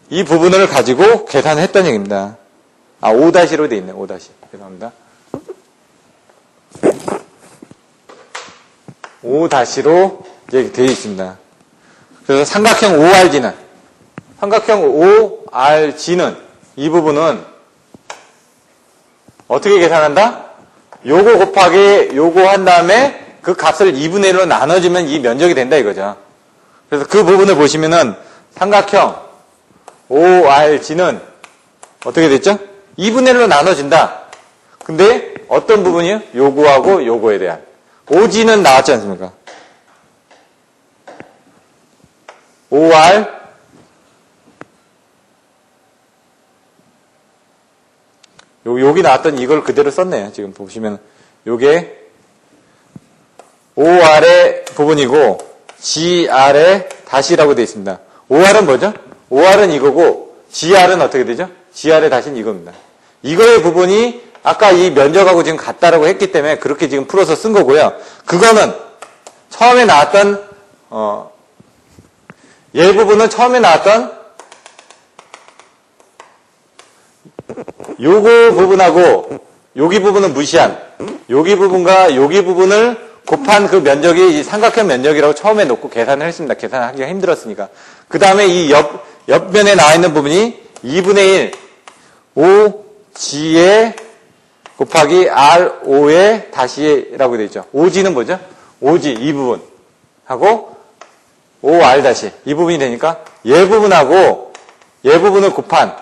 이 부분을 가지고 계산을 했다는 얘기입니다. O-로 돼 있네, O-. 죄송합니다. O-로 이제 되어 있습니다. 그래서 삼각형 ORG는 이 부분은 어떻게 계산한다? 요거 곱하기 요거 한 다음에 그 값을 2분의 1로 나눠주면 이 면적이 된다 이거죠. 그래서 그 부분을 보시면은 삼각형 ORG는 어떻게 됐죠? 2분의 1로 나눠진다. 근데 어떤 부분이요? 요거하고 요거에 대한. OG는 나왔지 않습니까? OR 여기 나왔던 이걸 그대로 썼네요. 지금 보시면 요게 OR의 부분이고 GR의 다시라고 되어 있습니다. OR은 뭐죠? OR은 이거고 GR은 어떻게 되죠? GR의 다시는 이겁니다. 이거의 부분이 아까 이 면적하고 지금 같다라고 했기 때문에 그렇게 지금 풀어서 쓴 거고요. 그거는 처음에 나왔던 얘 부분은 처음에 나왔던 요거 부분하고 여기 부분은 무시한 여기 부분과 여기 부분을 곱한 그 면적이 이 삼각형 면적이라고 처음에 놓고 계산을 했습니다. 계산하기가 힘들었으니까. 그 다음에 이 옆면에 나와 있는 부분이 2분의 1 OG에 곱하기 RO에 다시라고 되어 있죠. OG는 뭐죠? OG 이 부분 하고 OR 다시 이 부분이 되니까 얘 부분하고 얘 부분을 곱한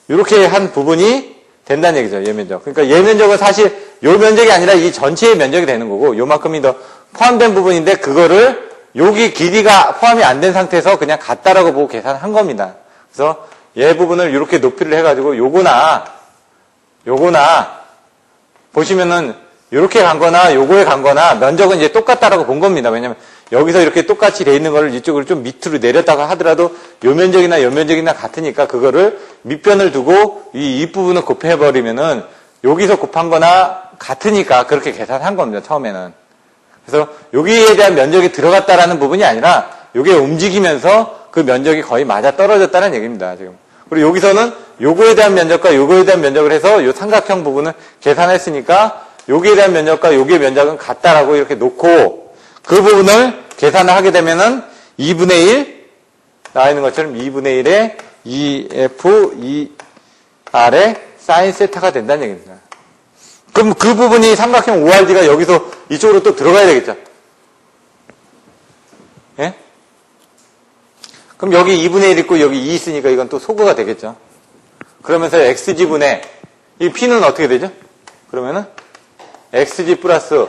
이렇게 한 부분이 된다는 얘기죠. 얘 면적. 그러니까 얘 면적은 사실 요 면적이 아니라 이 전체의 면적이 되는 거고 요만큼이 더 포함된 부분인데 그거를 여기 길이가 포함이 안 된 상태에서 그냥 같다라고 보고 계산한 겁니다. 그래서 얘 부분을 이렇게 높이를 해가지고 요거나 보시면은 이렇게 간 거나 요거에 간 거나 면적은 이제 똑같다라고 본 겁니다. 왜냐면 여기서 이렇게 똑같이 돼 있는 거를 이쪽으로 좀 밑으로 내렸다가 하더라도 요 면적이나 요 면적이나 같으니까 그거를 밑변을 두고 이 윗부분을 곱해버리면은 여기서 곱한 거나 같으니까 그렇게 계산한 겁니다. 처음에는. 그래서 여기에 대한 면적이 들어갔다라는 부분이 아니라 요게 움직이면서 그 면적이 거의 맞아 떨어졌다는 얘기입니다. 지금. 그리고 여기서는 요거에 대한 면적과 요거에 대한 면적을 해서 요 삼각형 부분을 계산했으니까 여기에 대한 면적과 여기의 면적은 같다라고 이렇게 놓고 그 부분을 계산을 하게 되면은 2분의 1 나와 있는 것처럼 2분의 1에 EF, ER의 사인 세타가 된다는 얘기입니다. 그럼 그 부분이 삼각형 ORG가 여기서 이쪽으로 또 들어가야 되겠죠. 예? 그럼 여기 2분의 1 있고 여기 2 있으니까 이건 또 소거가 되겠죠. 그러면서 XG분의 이 P는 어떻게 되죠? 그러면은 XG 플러스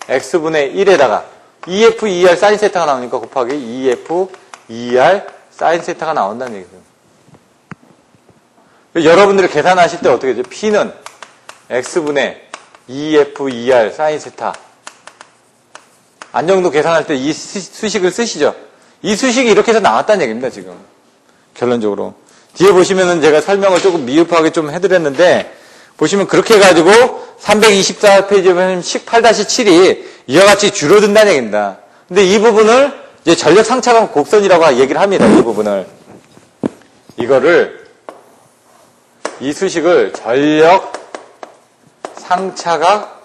X분의 1에다가 EF, ER 사인 세타가 나오니까 곱하기 EF, ER 사인 세타가 나온다는 얘기죠. 여러분들이 계산하실 때 어떻게 되죠? P는 X분의 EF, ER 사인 세타. 안정도 계산할 때 이 수식을 쓰시죠. 이 수식이 이렇게 해서 나왔다는 얘기입니다, 지금. 결론적으로. 뒤에 보시면은 제가 설명을 조금 미흡하게 좀 해드렸는데, 보시면 그렇게 해가지고 324페이지 보면 18-7이 이와 같이 줄어든다는 얘기입니다. 근데 이 부분을 이제 전력 상차각 곡선이라고 얘기를 합니다, 이 부분을. 이 수식을 전력 상차각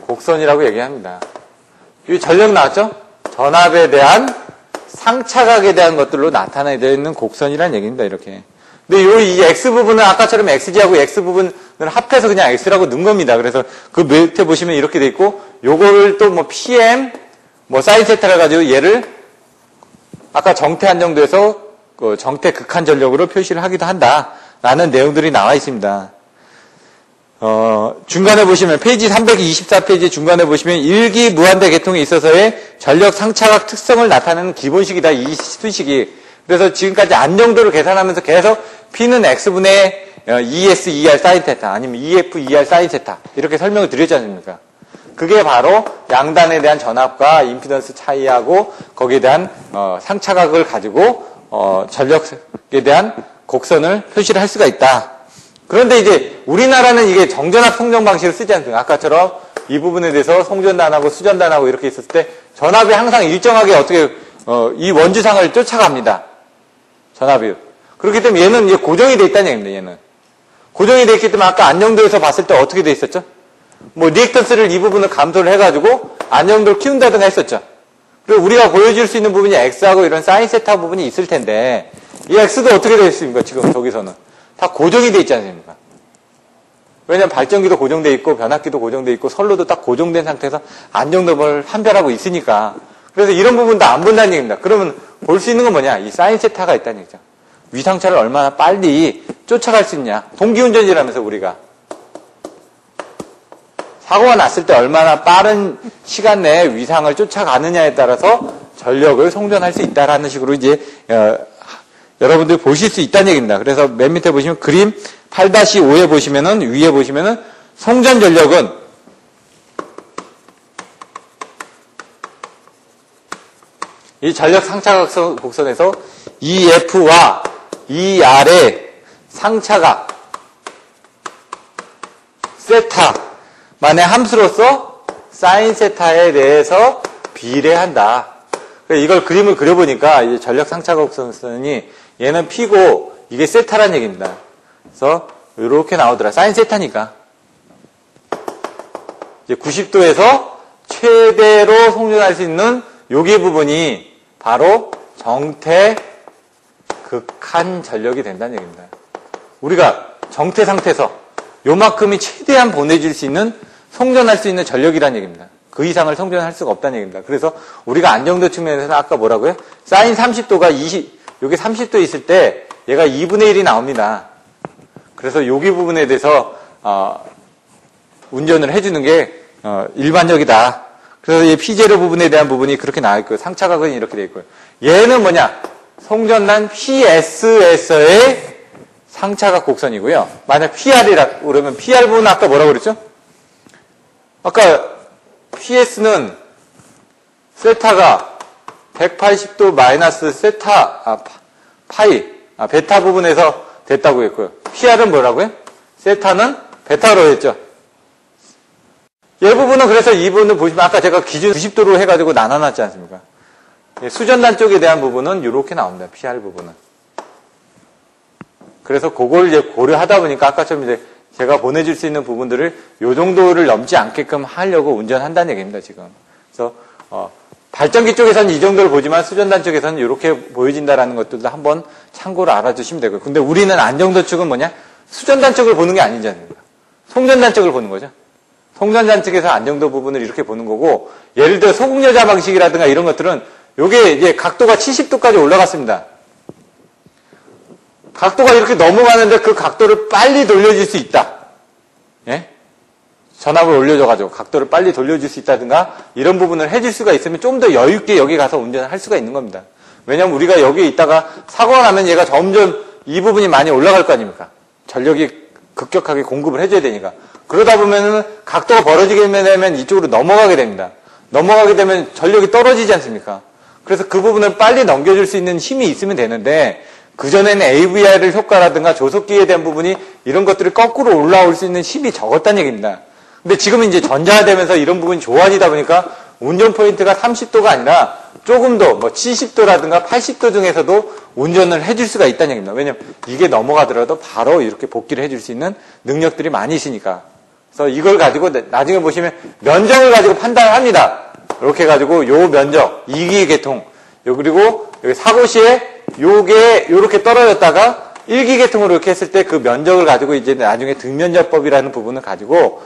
곡선이라고 얘기합니다. 이 전력 나왔죠? 전압에 대한 상차각에 대한 것들로 나타나야 되는 곡선이라는 얘기입니다. 이렇게. 근데 이 X 부분은 아까처럼 XG하고 X 부분을 합해서 그냥 X라고 넣은 겁니다. 그래서 그 밑에 보시면 이렇게 돼 있고, 요거를 또 뭐 PM, 뭐 사인 세타를 가지고 얘를 아까 정태 한정도에서 그 정태 극한 전력으로 표시를 하기도 한다라는 내용들이 나와 있습니다. 중간에 보시면 페이지 324페이지 중간에 보시면 일기 무한대 계통에 있어서의 전력 상차각 특성을 나타내는 기본식이다. 이 수식이. 그래서 지금까지 안정도를 계산하면서 계속 P는 X분의 ES, ER 사인 세타 아니면 EF, ER 사인 세타 이렇게 설명을 드렸지 않습니까? 그게 바로 양단에 대한 전압과 임피던스 차이하고 거기에 대한 상차각을 가지고 전력에 대한 곡선을 표시를 할 수가 있다. 그런데 이제 우리나라는 이게 정전압 성정 방식을 쓰지 않습니까? 아까처럼 이 부분에 대해서 송전단하고 수전단하고 이렇게 있었을 때 전압이 항상 일정하게 어떻게 이 원주상을 쫓아갑니다. 전압이. 그렇기 때문에 얘는 이제 고정이 돼 있다는 얘기입니다. 얘는 고정이 돼 있기 때문에 아까 안정도에서 봤을 때 어떻게 돼 있었죠? 뭐 리액턴스를 이 부분을 감소를 해가지고 안정도를 키운다든가 했었죠. 그리고 우리가 보여줄 수 있는 부분이 X하고 이런 사인 세타 부분이 있을 텐데 이 X도 어떻게 되어 있습니까? 지금 저기서는 다 고정이 돼 있지 않습니까? 왜냐하면 발전기도 고정돼 있고 변압기도 고정돼 있고 선로도 딱 고정된 상태에서 안정도를 판별하고 있으니까 그래서 이런 부분도 안 본다는 얘기입니다. 그러면 볼 수 있는 건 뭐냐? 이 사인 세타가 있다는 얘기죠. 위상차를 얼마나 빨리 쫓아갈 수 있냐. 동기운전이라면서 우리가 사고가 났을 때 얼마나 빠른 시간 내에 위상을 쫓아가느냐에 따라서 전력을 송전할 수 있다라는 식으로 이제 여러분들이 보실 수 있다는 얘기입니다. 그래서 맨 밑에 보시면 그림 8-5에 보시면은 위에 보시면은 송전 전력은 이 전력 상차각 곡선에서 EF와 ER의 상차각 세타만의 함수로서 사인 세타에 대해서 비례한다. 이걸 그림을 그려보니까 이제 전력 상차각 곡선이 얘는 P고 이게 세타란 얘기입니다. 그래서 이렇게 나오더라. 사인 세타니까. 이제 90도에서 최대로 송전할 수 있는 여기 부분이 바로 정태 극한 전력이 된다는 얘기입니다. 우리가 정태 상태에서 요만큼이 최대한 보내줄 수 있는 송전할 수 있는 전력이라는 얘기입니다. 그 이상을 송전할 수가 없다는 얘기입니다. 그래서 우리가 안정도 측면에서는 아까 뭐라고요? 사인 30도가 여기 30도 있을 때 얘가 2분의 1이 나옵니다. 그래서 여기 부분에 대해서 운전을 해주는 게 일반적이다. 그래서 이 P0 부분에 대한 부분이 그렇게 나와 있고요. 상차각은 이렇게 되어 있고요. 얘는 뭐냐? 송전단 PS에서의 상차각 곡선이고요. 만약 PR이라고 그러면 PR 부분은 아까 뭐라고 그랬죠? 아까 PS는 세타가 180도 마이너스 세타, 베타 부분에서 됐다고 했고요. PR은 뭐라고요? 세타는 베타로 했죠. 얘 부분은 그래서 이 부분을 보시면 아까 제가 기준 90도로 해가지고 나눠놨지 않습니까? 수전단 쪽에 대한 부분은 이렇게 나옵니다. PR 부분은. 그래서 그걸 이제 고려하다 보니까 아까처럼 이제 제가 보내줄 수 있는 부분들을 요 정도를 넘지 않게끔 하려고 운전한다는 얘기입니다, 지금. 그래서, 발전기 쪽에서는 이 정도를 보지만 수전단 쪽에서는 이렇게 보여진다라는 것들도 한번 참고로 알아주시면 되고요. 근데 우리는 안정도 측은 뭐냐? 수전단 쪽을 보는 게 아니지 않습니까? 송전단 쪽을 보는 거죠. 송전단 측에서 안정도 부분을 이렇게 보는 거고, 예를 들어 소극여자 방식이라든가 이런 것들은 요게 이제 각도가 70도까지 올라갔습니다. 각도가 이렇게 넘어가는데 그 각도를 빨리 돌려줄 수 있다. 예? 전압을 올려줘가지고 각도를 빨리 돌려줄 수 있다든가 이런 부분을 해줄 수가 있으면 좀 더 여유있게 여기 가서 운전을 할 수가 있는 겁니다. 왜냐면 우리가 여기에 있다가 사고가 나면 얘가 점점 이 부분이 많이 올라갈 거 아닙니까? 전력이 급격하게 공급을 해줘야 되니까. 그러다 보면은 각도가 벌어지게 되면 이쪽으로 넘어가게 됩니다. 넘어가게 되면 전력이 떨어지지 않습니까? 그래서 그 부분을 빨리 넘겨줄 수 있는 힘이 있으면 되는데 그전에는 AVR 효과라든가 조속기에 대한 부분이 이런 것들이 거꾸로 올라올 수 있는 힘이 적었다는 얘기입니다. 근데 지금은 이제 전자화되면서 이런 부분이 좋아지다 보니까 운전 포인트가 30도가 아니라 조금 더 뭐 70도라든가 80도 중에서도 운전을 해줄 수가 있다는 얘기입니다. 왜냐면 이게 넘어가더라도 바로 이렇게 복귀를 해줄 수 있는 능력들이 많이 있으니까. 그래서 이걸 가지고 나중에 보시면 면적을 가지고 판단을 합니다. 이렇게 해가지고 요 면적, 이기 계통, 그리고 여기 사고시에 요게 요렇게 떨어졌다가 일기계통으로 이렇게 했을 때 그 면적을 가지고 이제 나중에 등면적법이라는 부분을 가지고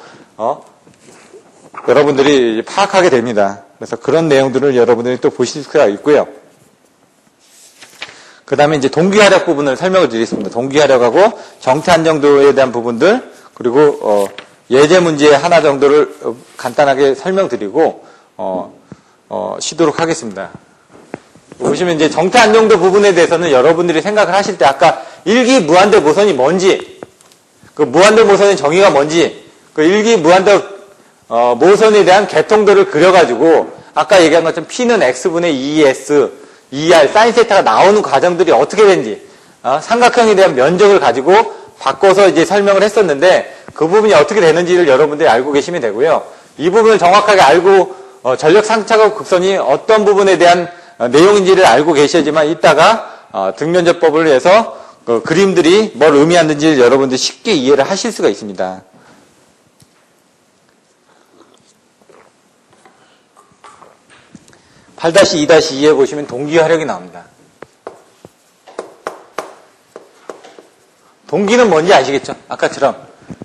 여러분들이 파악하게 됩니다. 그래서 그런 내용들을 여러분들이 또 보실 수가 있고요. 그 다음에 이제 동기화력 부분을 설명을 드리겠습니다. 동기화력하고 정태 안정도에 대한 부분들, 그리고 예제 문제 하나 정도를 간단하게 설명드리고 쉬도록 하겠습니다. 보시면 이제 정태 안정도 부분에 대해서는 여러분들이 생각을 하실 때 아까 일기 무한대 모선이 뭔지, 그 무한대 모선의 정의가 뭔지, 그 일기 무한대 모선에 대한 개통도를 그려가지고 아까 얘기한 것처럼 P는 X분의 2S, 2R, 사인 세타가 나오는 과정들이 어떻게 되는지, 삼각형에 대한 면적을 가지고 바꿔서 이제 설명을 했었는데 그 부분이 어떻게 되는지를 여러분들이 알고 계시면 되고요. 이 부분을 정확하게 알고 전력 상차각 곡선이 어떤 부분에 대한 내용인지를 알고 계셔야지만 이따가 등면적법을 해서 그 그림들이 뭘 의미하는지 여러분들이 쉽게 이해를 하실 수가 있습니다. (8-2-2에) 보시면 동기화력이 나옵니다. 동기는 뭔지 아시겠죠? 아까처럼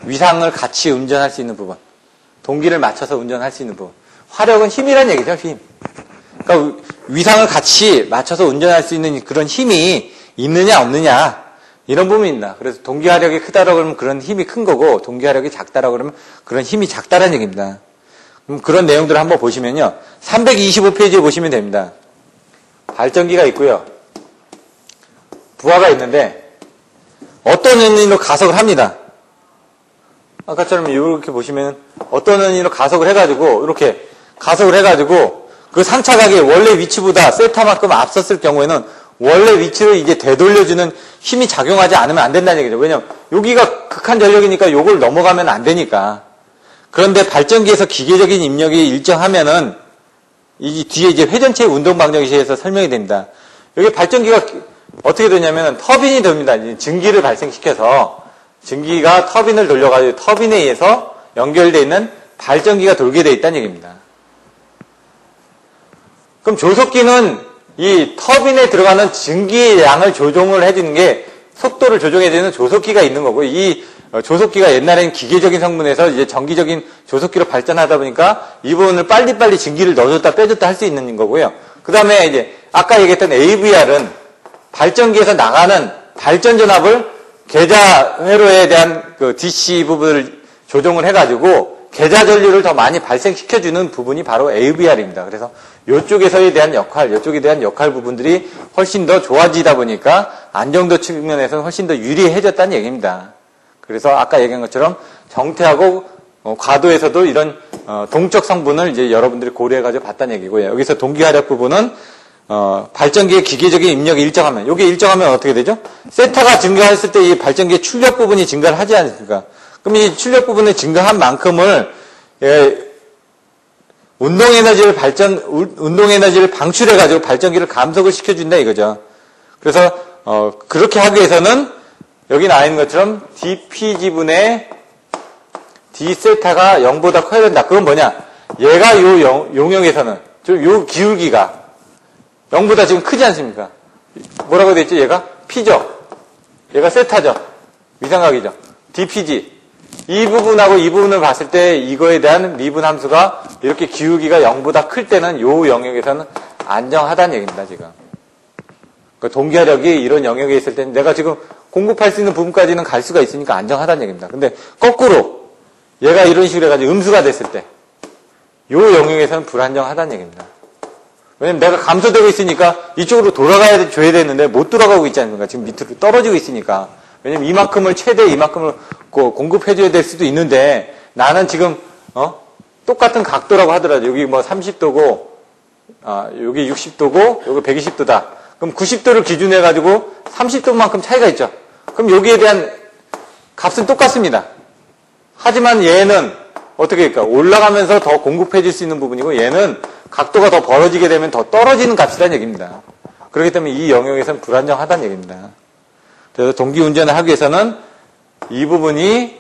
위상을 같이 운전할 수 있는 부분, 동기를 맞춰서 운전할 수 있는 부분. 화력은 힘이란 얘기죠, 힘. 그러니까 위상을 같이 맞춰서 운전할 수 있는 그런 힘이 있느냐 없느냐 이런 부분입니다. 그래서 동기화력이 크다라고 그러면 그런 힘이 큰 거고, 동기화력이 작다라고 그러면 그런 힘이 작다라는 얘기입니다. 그런 내용들을 한번 보시면요. 325페이지에 보시면 됩니다. 발전기가 있고요. 부하가 있는데 어떤 원인으로 가속을 합니다. 아까처럼 이렇게 보시면 어떤 원인으로 가속을 해가지고 이렇게 가속을 해가지고 그 상차각이 원래 위치보다 세타만큼 앞섰을 경우에는 원래 위치를 이제 되돌려주는 힘이 작용하지 않으면 안 된다는 얘기죠. 왜냐면 여기가 극한 전력이니까 요걸 넘어가면 안 되니까. 그런데 발전기에서 기계적인 입력이 일정하면은 이 뒤에 이제 회전체 운동 방정식에 의해서 설명이 됩니다. 여기 발전기가 어떻게 되냐면 터빈이 됩니다. 증기를 발생시켜서 증기가 터빈을 돌려가지고 터빈에 의해서 연결되어 있는 발전기가 돌게 되어 있다는 얘기입니다. 그럼 조속기는 이 터빈에 들어가는 증기의 양을 조정을 해주는 게 속도를 조정해주는 조속기가 있는 거고, 이 조속기가 옛날에는 기계적인 성분에서 이제 전기적인 조속기로 발전하다 보니까 이 부분을 빨리빨리 증기를 넣어줬다 빼줬다 할 수 있는 거고요. 그 다음에 이제 아까 얘기했던 AVR은 발전기에서 나가는 발전전압을 계좌 회로에 대한 그 DC 부분을 조정을 해가지고 계좌 전류를 더 많이 발생시켜주는 부분이 바로 AVR입니다. 그래서 이쪽에서에 대한 역할, 이쪽에 대한 역할 부분들이 훨씬 더 좋아지다 보니까 안정도 측면에서는 훨씬 더 유리해졌다는 얘기입니다. 그래서 아까 얘기한 것처럼 정태하고 과도에서도 이런 동적 성분을 이제 여러분들이 고려해가지고 봤다는 얘기고요. 여기서 동기화력 부분은 발전기의 기계적인 입력이 일정하면, 이게 일정하면 어떻게 되죠? 세타가 증가했을 때 이 발전기의 출력 부분이 증가를 하지 않습니까? 그럼 이 출력 부분이 증가한 만큼을 운동에너지를 방출해가지고 발전기를 감속을 시켜준다 이거죠. 그래서 그렇게 하기 위해서는 여기 나와 있는 것처럼 dPg분의 d세타가 0보다 커야 된다. 그건 뭐냐? 얘가 요 용역에서는 요 기울기가 0보다 지금 크지 않습니까? 뭐라고 되어 있죠? 얘가 P죠. 얘가 세타죠. 위상각이죠. dPg. 이 부분하고 이 부분을 봤을 때 이거에 대한 미분 함수가 이렇게 기울기가 0보다 클 때는 요 영역에서는 안정하다는 얘기입니다, 지금. 그 동기화력이 이런 영역에 있을 때는 내가 지금 공급할 수 있는 부분까지는 갈 수가 있으니까 안정하다는 얘기입니다. 근데 거꾸로 얘가 이런 식으로 해가지고 음수가 됐을 때 요 영역에서는 불안정하다는 얘기입니다. 왜냐면 내가 감소되고 있으니까 이쪽으로 돌아가야 줘야 되는데 못 돌아가고 있지 않습니까? 지금 밑으로 떨어지고 있으니까. 왜냐면 이만큼을 최대 이만큼을 공급해줘야 될 수도 있는데 나는 지금 똑같은 각도라고 하더라도 여기 뭐 30도고 여기 60도고 여기 120도다. 그럼 90도를 기준으로 해가지고 30도만큼 차이가 있죠. 그럼 여기에 대한 값은 똑같습니다. 하지만 얘는 어떻게 할까? 올라가면서 더 공급해줄 수 있는 부분이고 얘는 각도가 더 벌어지게 되면 더 떨어지는 값이라는 얘기입니다. 그렇기 때문에 이 영역에서는 불안정하다는 얘기입니다. 그래서 동기운전을 하기 위해서는 이 부분이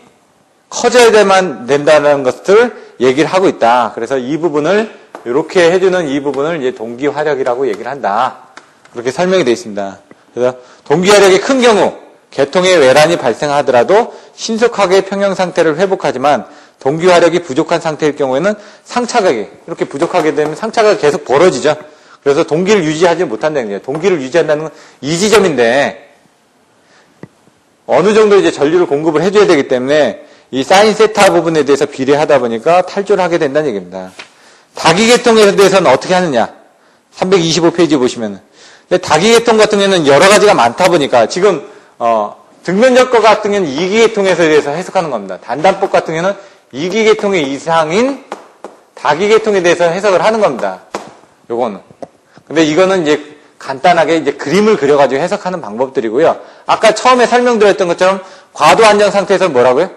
커져야 된다는 것을 얘기를 하고 있다. 그래서 이 부분을 이렇게 해주는 이 부분을 이제 동기화력이라고 얘기를 한다. 그렇게 설명이 되어 있습니다. 그래서 동기화력이 큰 경우 계통의 외란이 발생하더라도 신속하게 평형 상태를 회복하지만 동기화력이 부족한 상태일 경우에는 상차각이 이렇게 부족하게 되면 상차각이 계속 벌어지죠. 그래서 동기를 유지하지 못한다는 거예요. 동기를 유지한다는 건 이 지점인데 어느 정도 이제 전류를 공급을 해줘야 되기 때문에 이 사인 세타 부분에 대해서 비례하다 보니까 탈조를 하게 된다는 얘기입니다. 다기계통에 대해서는 어떻게 하느냐? 325페이지 보시면. 근데 다기계통 같은 경우에는 여러 가지가 많다 보니까 지금 등면적거 같은 경우는 이기계통에서 대해서 해석하는 겁니다. 단단법 같은 경우는 이기계통의 이상인 다기계통에 대해서 해석을 하는 겁니다. 요거는. 근데 이거는 이제 간단하게 이제 그림을 그려가지고 해석하는 방법들이고요. 아까 처음에 설명드렸던 것처럼 과도 안정 상태에서 뭐라고요?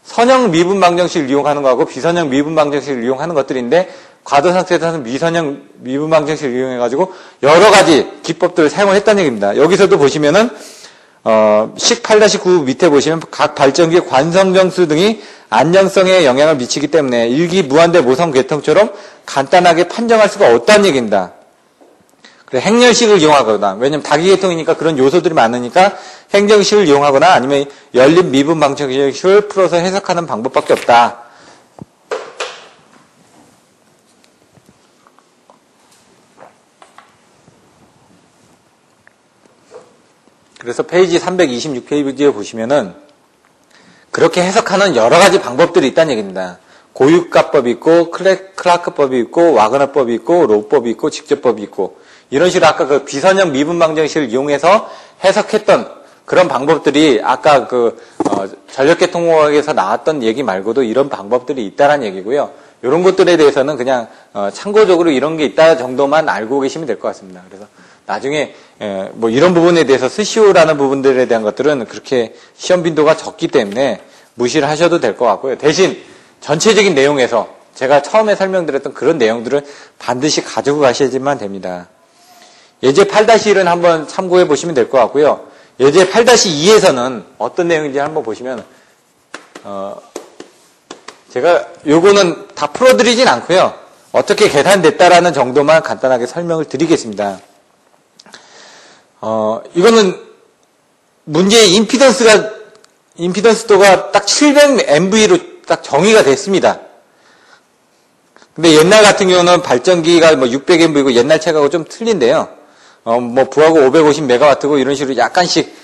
선형 미분 방정식을 이용하는 거하고 비선형 미분 방정식을 이용하는 것들인데 과도 상태에서는 미선형 미분 방정식을 이용해가지고 여러 가지 기법들을 사용을 했다는 얘기입니다. 여기서도 보시면은 식 8-9 밑에 보시면 각 발전기의 관성정수 등이 안정성에 영향을 미치기 때문에 일기 무한대 모성 계통처럼 간단하게 판정할 수가 없다는 얘기입니다. 그래, 행렬식을 이용하거나, 왜냐면 다기계통이니까 그런 요소들이 많으니까 행정식을 이용하거나 아니면 열린 미분 방정식을 풀어서 해석하는 방법밖에 없다. 그래서 페이지 326페이지에 보시면은 그렇게 해석하는 여러 가지 방법들이 있다는 얘기입니다. 고유가법이 있고, 클라크법이 있고, 와그너법이 있고, 로법이 있고, 직접법이 있고, 이런 식으로 아까 그 비선형 미분 방정식을 이용해서 해석했던 그런 방법들이 아까 전력계통공학에서 나왔던 얘기 말고도 이런 방법들이 있다라는 얘기고요. 이런 것들에 대해서는 그냥 참고적으로 이런 게 있다 정도만 알고 계시면 될 것 같습니다. 그래서 나중에 뭐 이런 부분에 대해서 스시오라는 부분들에 대한 것들은 그렇게 시험 빈도가 적기 때문에 무시를 하셔도 될 것 같고요. 대신 전체적인 내용에서 제가 처음에 설명드렸던 그런 내용들은 반드시 가지고 가셔야지만 됩니다. 예제 8-1은 한번 참고해 보시면 될 것 같고요. 예제 8-2에서는 어떤 내용인지 한번 보시면 제가 요거는 다 풀어드리진 않고요. 어떻게 계산됐다라는 정도만 간단하게 설명을 드리겠습니다. 이거는 문제의 임피던스도가 딱 700MV로 딱 정의가 됐습니다. 근데 옛날 같은 경우는 발전기가 뭐 600MV고 옛날 책하고 좀 틀린데요. 뭐 부하고 550MW고 이런 식으로 약간씩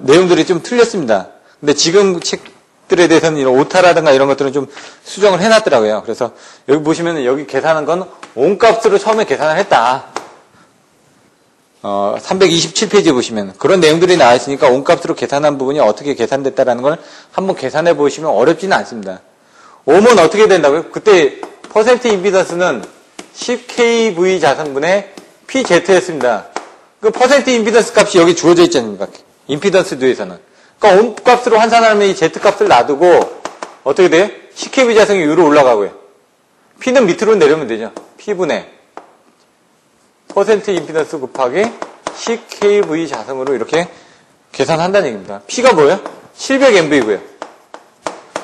내용들이 좀 틀렸습니다. 근데 지금 책들에 대해서는 이런 오타라든가 이런 것들은 좀 수정을 해놨더라고요. 그래서 여기 보시면 여기 계산한 건 온값으로 처음에 계산을 했다. 327페이지에 보시면 그런 내용들이 나와 있으니까 온값으로 계산한 부분이 어떻게 계산됐다라는 걸 한번 계산해 보시면 어렵지는 않습니다. 옴은 어떻게 된다고요? 그때 퍼센트 임피던스는 10kV 자성분의 PZ였습니다. 그 퍼센트 임피던스 값이 여기 주어져 있지 않습니까? 임피던스 듀에서는. 그러니까 옴 값으로 환산하면 이 Z 값을 놔두고 어떻게 돼요? 10kV 자성이 위로 올라가고요. P는 밑으로 내려오면 되죠. P분의 퍼센트 임피던스 곱하기 10kV 자성으로 이렇게 계산한다는 얘기입니다. P가 뭐예요? 700MV고요.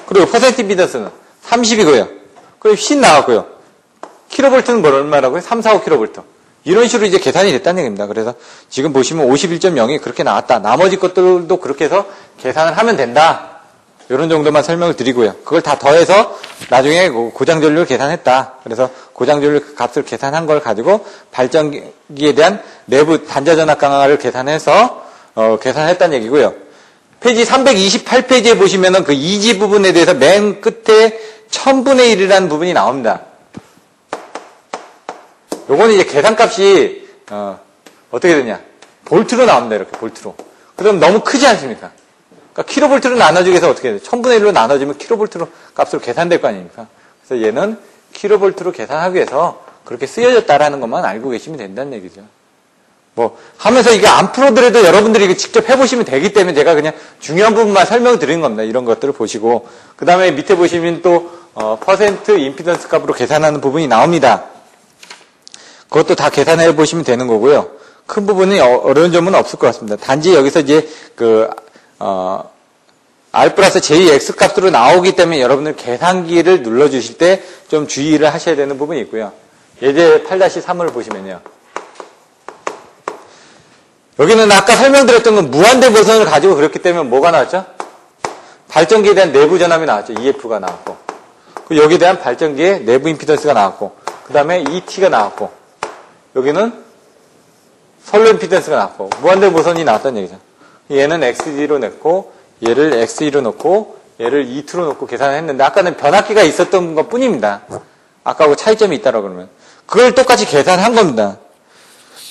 그리고 퍼센트 임피던스는 30이고요. 그리고 10 나왔고요. 킬로볼트는 얼마라고요? 3, 4, 5kV. 이런 식으로 이제 계산이 됐다는 얘기입니다. 그래서 지금 보시면 51.0이 그렇게 나왔다. 나머지 것들도 그렇게 해서 계산을 하면 된다. 이런 정도만 설명을 드리고요. 그걸 다 더해서 나중에 고장전류를 계산했다. 그래서 고장전류 값을 계산한 걸 가지고 발전기에 대한 내부 단자전압 강화를 계산해서 계산했다는 얘기고요. 페이지 328페이지에 보시면은 그 이지 부분에 대해서 맨 끝에 1000분의 1이라는 부분이 나옵니다. 요거는 이제 계산값이 어떻게 되냐? 볼트로 나옵니다. 이렇게 볼트로. 그럼 너무 크지 않습니까? 그러니까 킬로볼트로 나눠주기 위해서 어떻게 해야 돼요? 1000분의 1로 나눠주면 킬로볼트로 값으로 계산될 거 아닙니까? 그래서 얘는 킬로볼트로 계산하기 위해서 그렇게 쓰여졌다라는 것만 알고 계시면 된다는 얘기죠. 뭐 하면서 이게 안 풀어드려도 여러분들이 이거 직접 해보시면 되기 때문에 제가 그냥 중요한 부분만 설명을 드린 겁니다. 이런 것들을 보시고 그 다음에 밑에 보시면 또 퍼센트 임피던스 값으로 계산하는 부분이 나옵니다. 그것도 다 계산해 보시면 되는 거고요. 큰 부분이 어려운 점은 없을 것 같습니다. 단지 여기서 이제 R 플러스 JX 값으로 나오기 때문에 여러분들 계산기를 눌러주실 때 좀 주의를 하셔야 되는 부분이 있고요. 예제 8-3을 보시면요. 여기는 아까 설명드렸던 건 무한대 모선을 가지고 그렸기 때문에 뭐가 나왔죠? 발전기에 대한 내부 전압이 나왔죠. EF가 나왔고. 그리고 여기에 대한 발전기의 내부 임피던스가 나왔고. 그 다음에 ET가 나왔고. 여기는 선로 임피던스가 나왔고. 무한대 모선이 나왔다는 얘기죠. 얘는 X2로 냈고, 얘를 X2로 놓고, 얘를 E2로 놓고 계산을 했는데, 아까는 변압기가 있었던 것 뿐입니다. 아까하고 차이점이 있다라고 그러면. 그걸 똑같이 계산한 겁니다.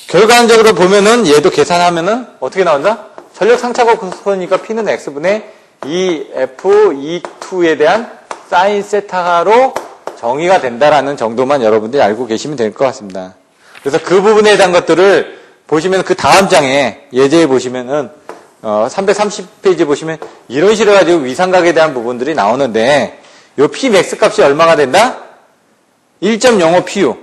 결과적으로 보면은 얘도 계산하면은 어떻게 나온다? 전력 상차곡 곡선이니까 P는 X분의 EF, E2에 대한 사인 세타로 정의가 된다라는 정도만 여러분들이 알고 계시면 될 것 같습니다. 그래서 그 부분에 대한 것들을 보시면 그 다음 장에 예제에 보시면은 330페이지 보시면 이런 식으로 가지고 위상각에 대한 부분들이 나오는데 요 Pmax 값이 얼마가 된다? 1.05 PU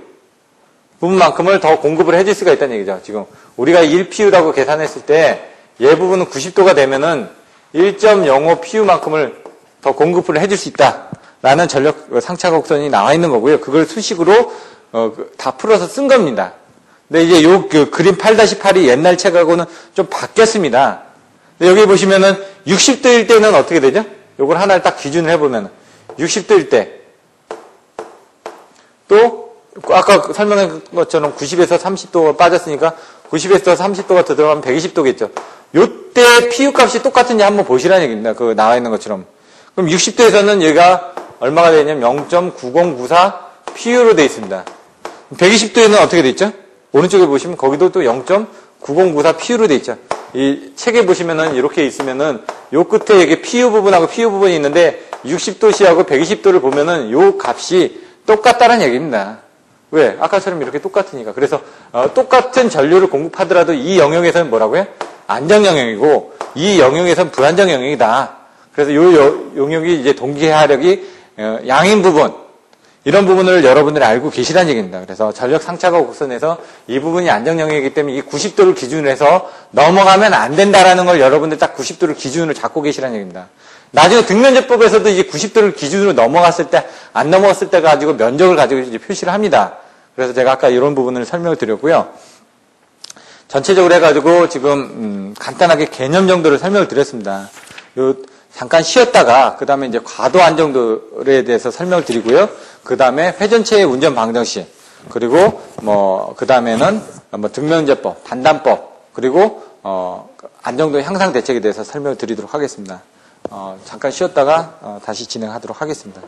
부분만큼을 더 공급을 해줄 수가 있다는 얘기죠. 지금 우리가 1PU라고 계산했을 때 얘 부분은 90도가 되면은 1.05 PU만큼을 더 공급을 해줄 수 있다라는 전력 상차곡선이 나와 있는 거고요. 그걸 수식으로 다 풀어서 쓴 겁니다. 근데 이제 요 그림 8-8이 옛날 책하고는 좀 바뀌었습니다. 근데 여기 보시면은 60도일 때는 어떻게 되죠? 요걸 하나를 딱 기준을 해보면 60도일 때 또 아까 설명한 것처럼 90에서 30도가 빠졌으니까 90에서 30도가 더 들어가면 120도겠죠. 요때 PU 값이 똑같은지 한번 보시라는 얘기입니다. 그 나와 있는 것처럼. 그럼 60도에서는 얘가 얼마가 되냐면 0.9094 PU로 되어 있습니다. 120도에는 어떻게 되어 있죠? 오른쪽에 보시면 거기도 또 0.9094 PU로 되어 있죠. 이 책에 보시면은 이렇게 있으면은 요 끝에 이게 PU 부분하고 PU 부분이 있는데 60도씨하고 120도를 보면은 요 값이 똑같다는 얘기입니다. 왜? 아까처럼 이렇게 똑같으니까. 그래서 똑같은 전류를 공급하더라도 이 영역에서는 뭐라고요? 안정 영역이고 이 영역에서는 불안정 영역이다. 그래서 요 영역이 이제 동기하력이 양인 부분 이런 부분을 여러분들이 알고 계시다는 얘기입니다. 그래서 전력 상차곡 곡선에서 이 부분이 안정 영역이기 때문에 이 90도를 기준으로 해서 넘어가면 안 된다라는 걸 여러분들 딱 90도를 기준으로 잡고 계시라는 얘기입니다. 나중에 등면제법에서도 이제 90도를 기준으로 넘어갔을 때, 안 넘어갔을 때 가지고 면적을 가지고 이제 표시를 합니다. 그래서 제가 아까 이런 부분을 설명을 드렸고요. 전체적으로 해가지고 지금 간단하게 개념 정도를 설명을 드렸습니다. 요 잠깐 쉬었다가 그 다음에 이제 과도 안정도에 대해서 설명을 드리고요. 그 다음에 회전체의 운전 방정식 그리고 그 다음에는 등면제법, 단단법 그리고 안정도 향상 대책에 대해서 설명을 드리도록 하겠습니다. 잠깐 쉬었다가 다시 진행하도록 하겠습니다.